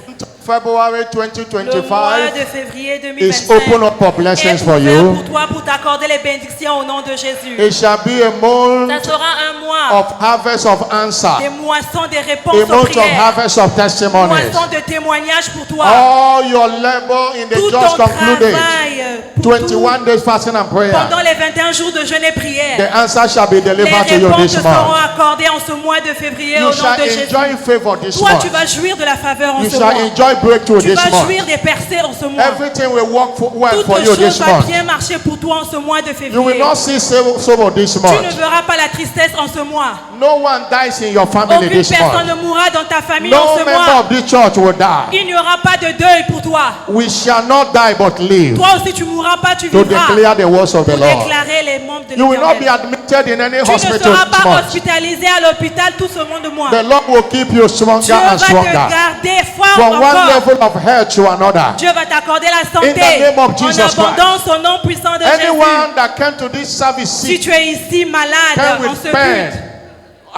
A: February
B: Le mois
A: 2025
B: de février
A: is
B: 2025
A: open up for blessings
B: est
A: for
B: ouvert
A: you.
B: pour toi, pour t'accorder les bénédictions au nom de Jésus.
A: It shall be a month
B: Ça sera un mois
A: of harvest of answer,
B: des moissons, des
A: a
B: réponses aux
A: month of
B: prières,
A: harvest of testimonies.
B: moissons de témoignages pour toi.
A: All your labor in the
B: Tout
A: just
B: ton
A: concluded.
B: travail pour
A: 21 days fasting and prayer.
B: pendant les 21 jours de jeûne et prière.
A: The answer shall be
B: Les
A: delivered to you
B: réponses
A: this
B: te seront
A: month.
B: accordées en ce mois de février
A: You
B: au nom
A: shall
B: de Jésus.
A: enjoy favor this
B: Toi, tu
A: month.
B: vas jouir de la faveur en
A: You
B: ce
A: shall
B: mois.
A: enjoy breakthrough
B: Tu
A: this
B: vas
A: month.
B: jouir des percées en ce mois.
A: Everything will work well
B: Toute
A: for you
B: chose
A: this
B: va
A: month.
B: bien marcher pour toi en ce mois de
A: You will
B: février.
A: not see sorrow this
B: Tu ne
A: month.
B: verras pas la tristesse en ce mois.
A: No one dies in your family
B: Aucune
A: this
B: personne
A: month.
B: ne mourra dans ta famille en
A: No
B: ce
A: member
B: mois.
A: of this church will die.
B: Il n'y aura pas de deuil pour toi.
A: We shall not die but live
B: Toi aussi, tu mourras pas, tu
A: to
B: vivras.
A: declare the words of the
B: Pour
A: Lord.
B: déclarer les membres de
A: You will not be
B: l'Éternel.
A: admitted in any
B: Tu ne
A: hospital
B: seras
A: this
B: pas
A: month.
B: hospitalisé à l'hôpital tout ce monde de mois.
A: The Lord will keep you stronger
B: Dieu va
A: and
B: te
A: stronger.
B: garder fort
A: From one
B: encore.
A: level of health to another.
B: Dieu va t'accorder la
A: In
B: santé
A: the name of
B: en
A: Jesus Christ.
B: abondance au nom puissant de Jésus.
A: Anyone that came to this service
B: Si
A: sick,
B: tu es ici malade
A: came
B: en
A: with
B: ce
A: pain,
B: but,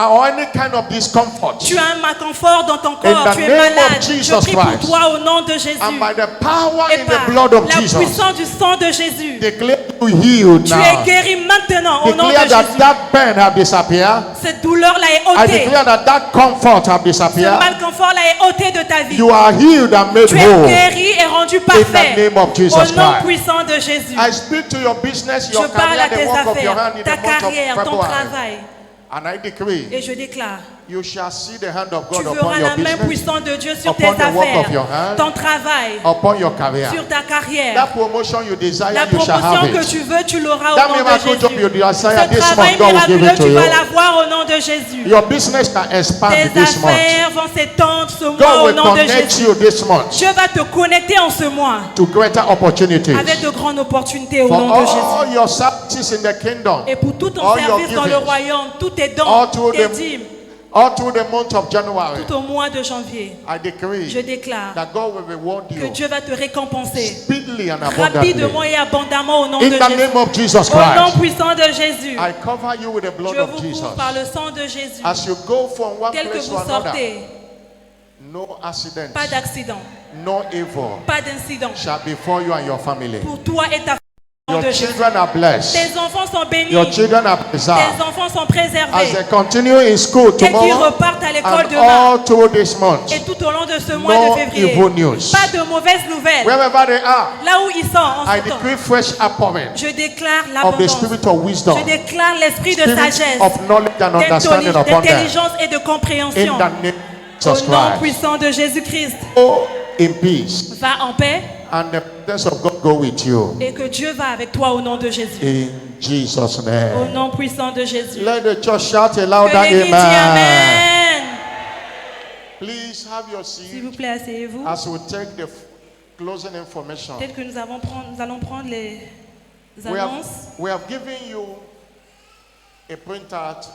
A: or any kind of discomfort,
B: tu as un inconfort dans ton
A: In
B: corps,
A: the
B: tu es
A: name of
B: malade.
A: Jesus
B: Je prie pour
A: Christ.
B: toi au nom de Jésus.
A: and by the power
B: Et
A: in
B: par
A: the blood of
B: la
A: Jesus,
B: puissance du sang de Jésus,
A: declare you healed
B: tu es
A: now.
B: guéri maintenant au nom de
A: Declare that
B: Jésus.
A: that pain have disappeared.
B: Cette douleur-là est
A: I
B: ôtée.
A: declare that that comfort have
B: Ce
A: disappeared.
B: malconfort-là est ôté de ta vie.
A: You are healed and made
B: Tu es
A: whole.
B: guéri et rendu
A: In the
B: parfait
A: name of Jesus
B: au nom
A: Christ.
B: puissant de Jésus.
A: I speak to your business, your
B: Je parle
A: career,
B: à tes
A: the work of your
B: affaires,
A: hand in
B: ta
A: the month of
B: carrière, ton
A: February.
B: travail.
A: And I decree,
B: Et je déclare,
A: you shall see the hand of
B: tu
A: God
B: verras
A: upon your
B: la main
A: business,
B: puissante de Dieu sur tes
A: upon the work of your
B: affaires,
A: hand,
B: ton travail,
A: upon your career.
B: sur ta carrière.
A: That promotion you desire,
B: La
A: you shall
B: promotion
A: have
B: que
A: it.
B: tu veux, tu l'auras au
A: That
B: nom de
A: miracle job you
B: Jésus.
A: desire
B: Ce
A: this
B: travail
A: month, God will give
B: miraculeux,
A: it to
B: tu vas
A: you.
B: l'avoir au nom de Jésus.
A: Your business shall expand
B: Tes
A: this month.
B: affaires vont s'étendre ce mois
A: God
B: au
A: will
B: nom de
A: connect
B: Jésus.
A: you this month
B: Dieu va te connecter en ce mois
A: to greater opportunities.
B: avec de grandes opportunités au
A: For
B: nom de Jésus.
A: all your services in the kingdom,
B: Et pour tout ton
A: all your
B: service dans le
A: giving,
B: royaume, tous tes
A: all
B: dons,
A: through
B: tes
A: the-
B: dîmes,
A: all through the month of January,
B: tout au mois de janvier,
A: I decree
B: je déclare
A: that God will reward
B: que
A: you
B: Dieu va te récompenser
A: speedily and abundantly.
B: rapidement et abondamment au nom
A: In
B: de
A: the
B: Jésus.
A: name of Jesus
B: Au nom
A: Christ,
B: puissant de Jésus,
A: I cover you with the blood
B: je
A: of
B: vous
A: Jesus.
B: couvre par le sang de Jésus.
A: As you go from one
B: Tel que
A: place to
B: vous
A: another,
B: sortez,
A: no accident,
B: pas d'accident,
A: no evil
B: pas d'incident
A: shall befall you and your family.
B: pour toi et ta famille au nom
A: Your
B: de Jésus.
A: children are blessed.
B: Tes enfants sont bénis,
A: Your children are
B: tes
A: preserved.
B: enfants sont
A: As they
B: préservés
A: continue in school
B: et qu'ils
A: tomorrow
B: repartent à l'école
A: and
B: demain.
A: all through this month,
B: Et tout au long de ce mois
A: no
B: de février,
A: evil news.
B: pas de mauvaises nouvelles.
A: Wherever they are,
B: Là où ils sont en
A: I
B: ce temps,
A: decree fresh outpouring
B: je déclare
A: of the
B: l'abondance.
A: spirit of wisdom,
B: Je déclare l'esprit de
A: spirit
B: sagesse,
A: of knowledge and understanding upon them.
B: d'intelligence et de
A: In
B: compréhension.
A: the name of Jesus
B: Au nom
A: Christ.
B: puissant de Jésus-Christ,
A: Go in peace,
B: va en paix
A: and the presence of God go with you.
B: et que Dieu va avec toi au nom de Jésus.
A: In Jesus'
B: Au
A: name.
B: nom puissant de Jésus.
A: Let the church shout a
B: Que
A: louder
B: l'Église dise
A: amen.
B: Amen.
A: Please have your
B: S'il
A: seat
B: vous plaît, asseyez-vous.
A: as we take the closing information.
B: Peut-être que nous allons prendre les
A: We
B: annonces.
A: have given you a printout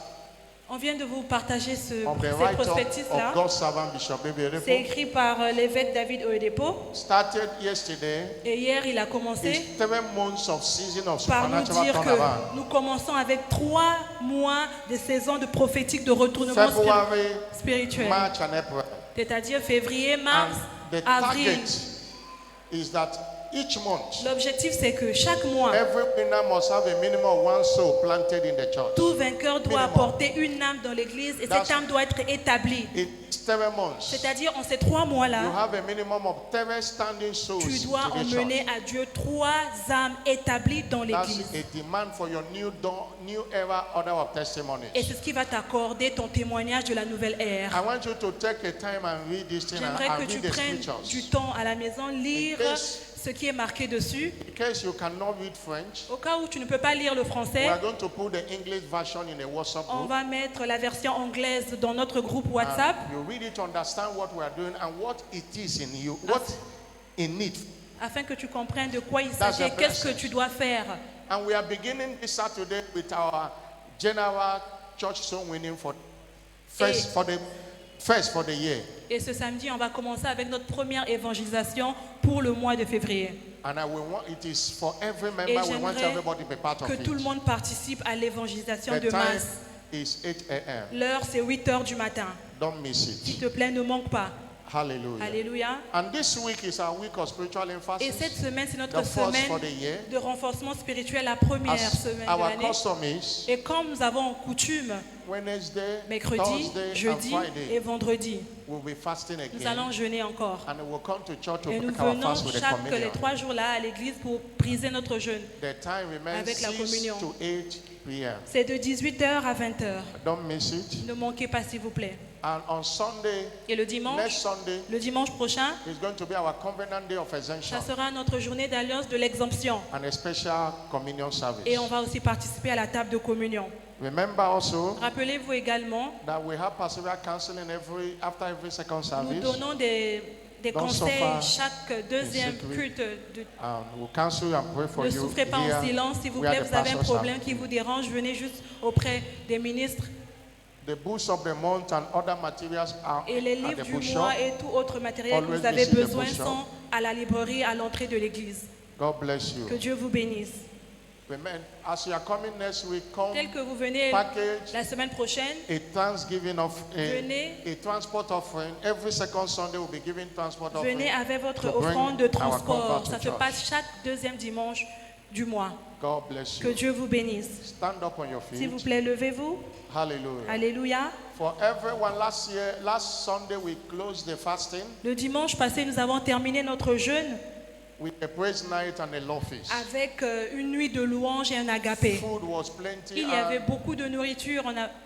B: On vient de vous partager
A: of the
B: ces
A: write-up
B: prospectus-là.
A: of God's servant Bishop
B: C'est
A: Beberepo.
B: écrit par l'évêque David Oyedepo.
A: Started yesterday.
B: Et hier, il a commencé
A: It's 7 months of season of
B: par nous
A: supernatural
B: dire que
A: turnaround.
B: nous commençons avec 3 mois de saison de prophétique de retournement
A: February,
B: spirituel.
A: March, and April.
B: C'est-à-dire février, mars,
A: And the
B: avril.
A: target is that each month,
B: L'objectif, c'est que chaque mois,
A: every winner must have a minimum of one soul planted in the church.
B: tout vainqueur doit
A: Minimum.
B: apporter une âme dans l'église et
A: That's-
B: cette âme doit être établie.
A: In 7 months,
B: C'est-à-dire, en ces 3
A: you
B: mois-là,
A: have a minimum of 7 standing souls
B: tu dois
A: to the church.
B: emmener à Dieu 3 âmes établies dans
A: That's
B: l'église.
A: a demand for your new era order of testimonies.
B: Et c'est ce qui va t'accorder ton témoignage de la nouvelle ère.
A: I want you to take a time and read this thing
B: J'aimerais
A: and
B: que tu
A: read the
B: prennes
A: scriptures.
B: du temps à la maison, lire
A: In case-
B: ce qui est marqué dessus.
A: In case you cannot read French,
B: Au cas où tu ne peux pas lire le
A: we
B: français,
A: are going to put the English version in a WhatsApp
B: on
A: group.
B: va mettre la version anglaise dans notre groupe WhatsApp
A: And you read it to understand what we are doing and what it is in you, what in it.
B: afin que tu comprennes de quoi il
A: That's
B: s'agit,
A: the
B: qu'est-ce que
A: blessing.
B: tu dois faire.
A: And we are beginning this Saturday with our general church soul winning for the year.
B: Et ce samedi, on va commencer avec notre première évangélisation pour le mois de février.
A: And it is for every member.
B: Et
A: We want
B: j'aimerais
A: everybody to be part of
B: que
A: it.
B: tout le monde participe à l'évangélisation
A: The
B: de
A: time
B: masse.
A: is 8 a.m.
B: L'heure, c'est 8 heures du matin.
A: Don't miss
B: S'il
A: it.
B: te plaît, ne manque pas.
A: Hallelujah.
B: Alléluia.
A: And this week is our week of spiritual
B: Et
A: emphasis.
B: cette semaine, c'est notre
A: The first
B: semaine
A: for the year.
B: de renforcement spirituel, la première
A: As
B: semaine de
A: our
B: l'année.
A: custom is
B: Et comme nous avons coutume,
A: Wednesday,
B: mercredi,
A: Thursday, and
B: jeudi et
A: Friday,
B: vendredi,
A: we'll be fasting
B: nous
A: again.
B: allons jeûner encore.
A: And we'll come to church to
B: Et nous
A: break our
B: venons
A: fast with the
B: chaque les
A: communion.
B: 3 jours là à l'église pour briser notre jeûne.
A: The time remains
B: Avec la
A: 6
B: communion.
A: to 8 p.m.
B: C'est de 18h à 20h.
A: Don't miss it.
B: Ne manquez pas s'il vous plaît.
A: And on Sunday,
B: Et le
A: next Sunday,
B: dimanche prochain,
A: is going to be our covenant day of exemption
B: ça sera notre journée d'alliance de l'exemption.
A: and a special communion service.
B: Et on va aussi participer à la table de communion.
A: Remember also
B: Rappelez-vous également,
A: that we have pastoral counseling after every second
B: nous
A: service.
B: donnons des
A: Don't
B: conseils
A: suffer
B: chaque deuxième
A: in secret.
B: culte.
A: We'll counsel and pray for
B: Ne
A: you.
B: souffrez pas en
A: here
B: silence. S'il vous
A: where
B: plaît,
A: the
B: vous avez un
A: pastors are.
B: problème qui vous dérange, venez juste auprès des ministres.
A: The books of the month and other materials are
B: Et les
A: at
B: livres
A: the
B: du
A: bookshop.
B: mois et tout autre matériel que
A: Always
B: vous avez
A: visit the
B: besoin
A: bookshop.
B: sont à la librairie à l'entrée de l'église.
A: God bless
B: Que
A: you.
B: Dieu vous bénisse.
A: Amen. As you are coming next week, come
B: Tel que vous venez
A: package
B: la semaine prochaine,
A: a Thanksgiving
B: Venez.
A: a transport offering. Every second Sunday we'll be giving transport offering.
B: venez avec votre
A: to bring
B: offrande de
A: our
B: transport.
A: convert to
B: Ça se
A: church.
B: passe chaque deuxième dimanche du mois.
A: God bless
B: Que
A: you.
B: Dieu vous bénisse.
A: Stand up on your
B: S'il vous
A: feet.
B: plaît, levez-vous.
A: Hallelujah.
B: Alléluia.
A: For everyone, last Sunday we closed the fasting
B: Le dimanche passé, nous avons terminé notre jeûne
A: with a praise night and a love feast.
B: avec une nuit de louange et un agapé.
A: Food was plenty.
B: Il y avait
A: And
B: beaucoup de nourriture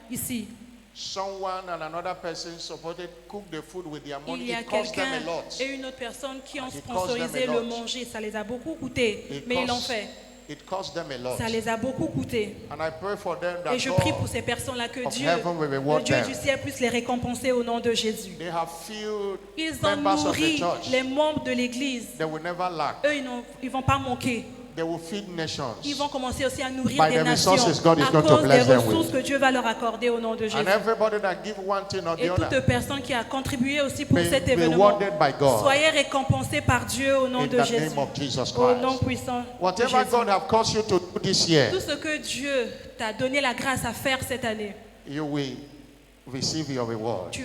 B: ici.
A: someone and another person supported cook the food with their
B: Il
A: money.
B: y a
A: It cost them
B: quelqu'un
A: a lot.
B: et une autre personne qui ont
A: It cost
B: sponsorisé
A: them a
B: le
A: lot.
B: manger. Ça les a beaucoup coûté,
A: It
B: mais ils l'ont
A: cost-
B: fait.
A: It cost them a lot.
B: Ça les a beaucoup coûté.
A: And I pray for them that
B: Et je prie
A: God,
B: pour ces personnes-là que
A: of
B: Dieu,
A: heaven will
B: le
A: reward
B: Dieu
A: them.
B: du ciel, puisse les récompenser au nom de Jésus.
A: they have filled
B: Ils ont
A: members of the
B: nourri
A: church.
B: les membres de l'Église.
A: They will never lack.
B: Eux, ils vont pas manquer.
A: They will feed nations.
B: Ils vont commencer aussi à nourrir
A: By
B: des
A: the
B: nations
A: resources God is
B: à
A: going to
B: cause des
A: bless them
B: ressources
A: with.
B: que Dieu va leur accorder au nom de Jésus.
A: And everybody that give one thing or
B: Et
A: the
B: toute
A: other,
B: personne qui a contribué aussi pour
A: be
B: cet événement,
A: rewarded by God
B: soyez récompensés par Dieu au nom
A: in
B: de
A: the
B: Jésus.
A: name of Jesus
B: Au nom
A: Christ.
B: puissant de
A: Whatever
B: Jésus.
A: God have caused you to do this year,
B: Tout ce que Dieu t'a donné la grâce à faire cette année,
A: you will receive your reward.
B: tu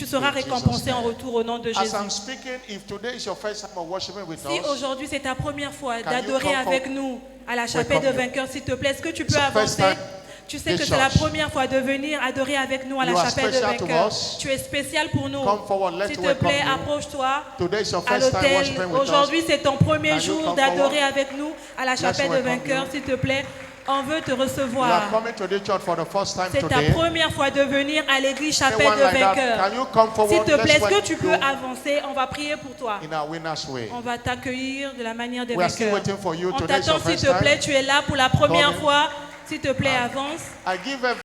B: seras
A: In Jesus'
B: récompensé en
A: name.
B: retour au nom de
A: As
B: Jésus.
A: I'm speaking, if today is your first time of worshiping with
B: Si
A: us,
B: aujourd'hui c'est ta première fois
A: Can you
B: d'adorer
A: come
B: avec
A: for-
B: nous à la chapelle de
A: Welcome you.
B: vainqueurs, s'il te plaît, est-ce que tu peux
A: It's the first
B: avancer?
A: time
B: Tu sais que
A: this
B: c'est la
A: church.
B: première fois de venir adorer avec nous à la
A: You are
B: chapelle de
A: special to
B: vainqueurs.
A: us.
B: Tu es spécial pour nous.
A: Come forward, let's
B: S'il te
A: welcome
B: plaît,
A: you.
B: approche-toi
A: today is your
B: à
A: first time
B: l'hôtel.
A: worshiping with us.
B: Aujourd'hui, c'est ton premier
A: Can you
B: jour
A: come
B: d'adorer
A: forward?
B: avec nous à la chapelle de
A: welcome
B: vainqueurs,
A: you.
B: s'il te plaît. On veut te
A: You are
B: recevoir.
A: coming to the church for the first time
B: C'est ta
A: today.
B: première fois de venir à l'église chapelle
A: Anyone
B: de
A: like that,
B: vainqueurs.
A: can you come
B: S'il
A: forward?
B: te plaît, est-ce que
A: Let's
B: tu peux
A: welcome
B: avancer? On va prier pour toi.
A: you in our winner's way.
B: On va t'accueillir de la manière des
A: We are still
B: vainqueurs.
A: waiting for you.
B: On
A: Today is your
B: t'attend, s'il
A: first
B: te
A: time.
B: plaît, tu es là pour la première
A: Come in.
B: fois. S'il te plaît, avance.
A: I give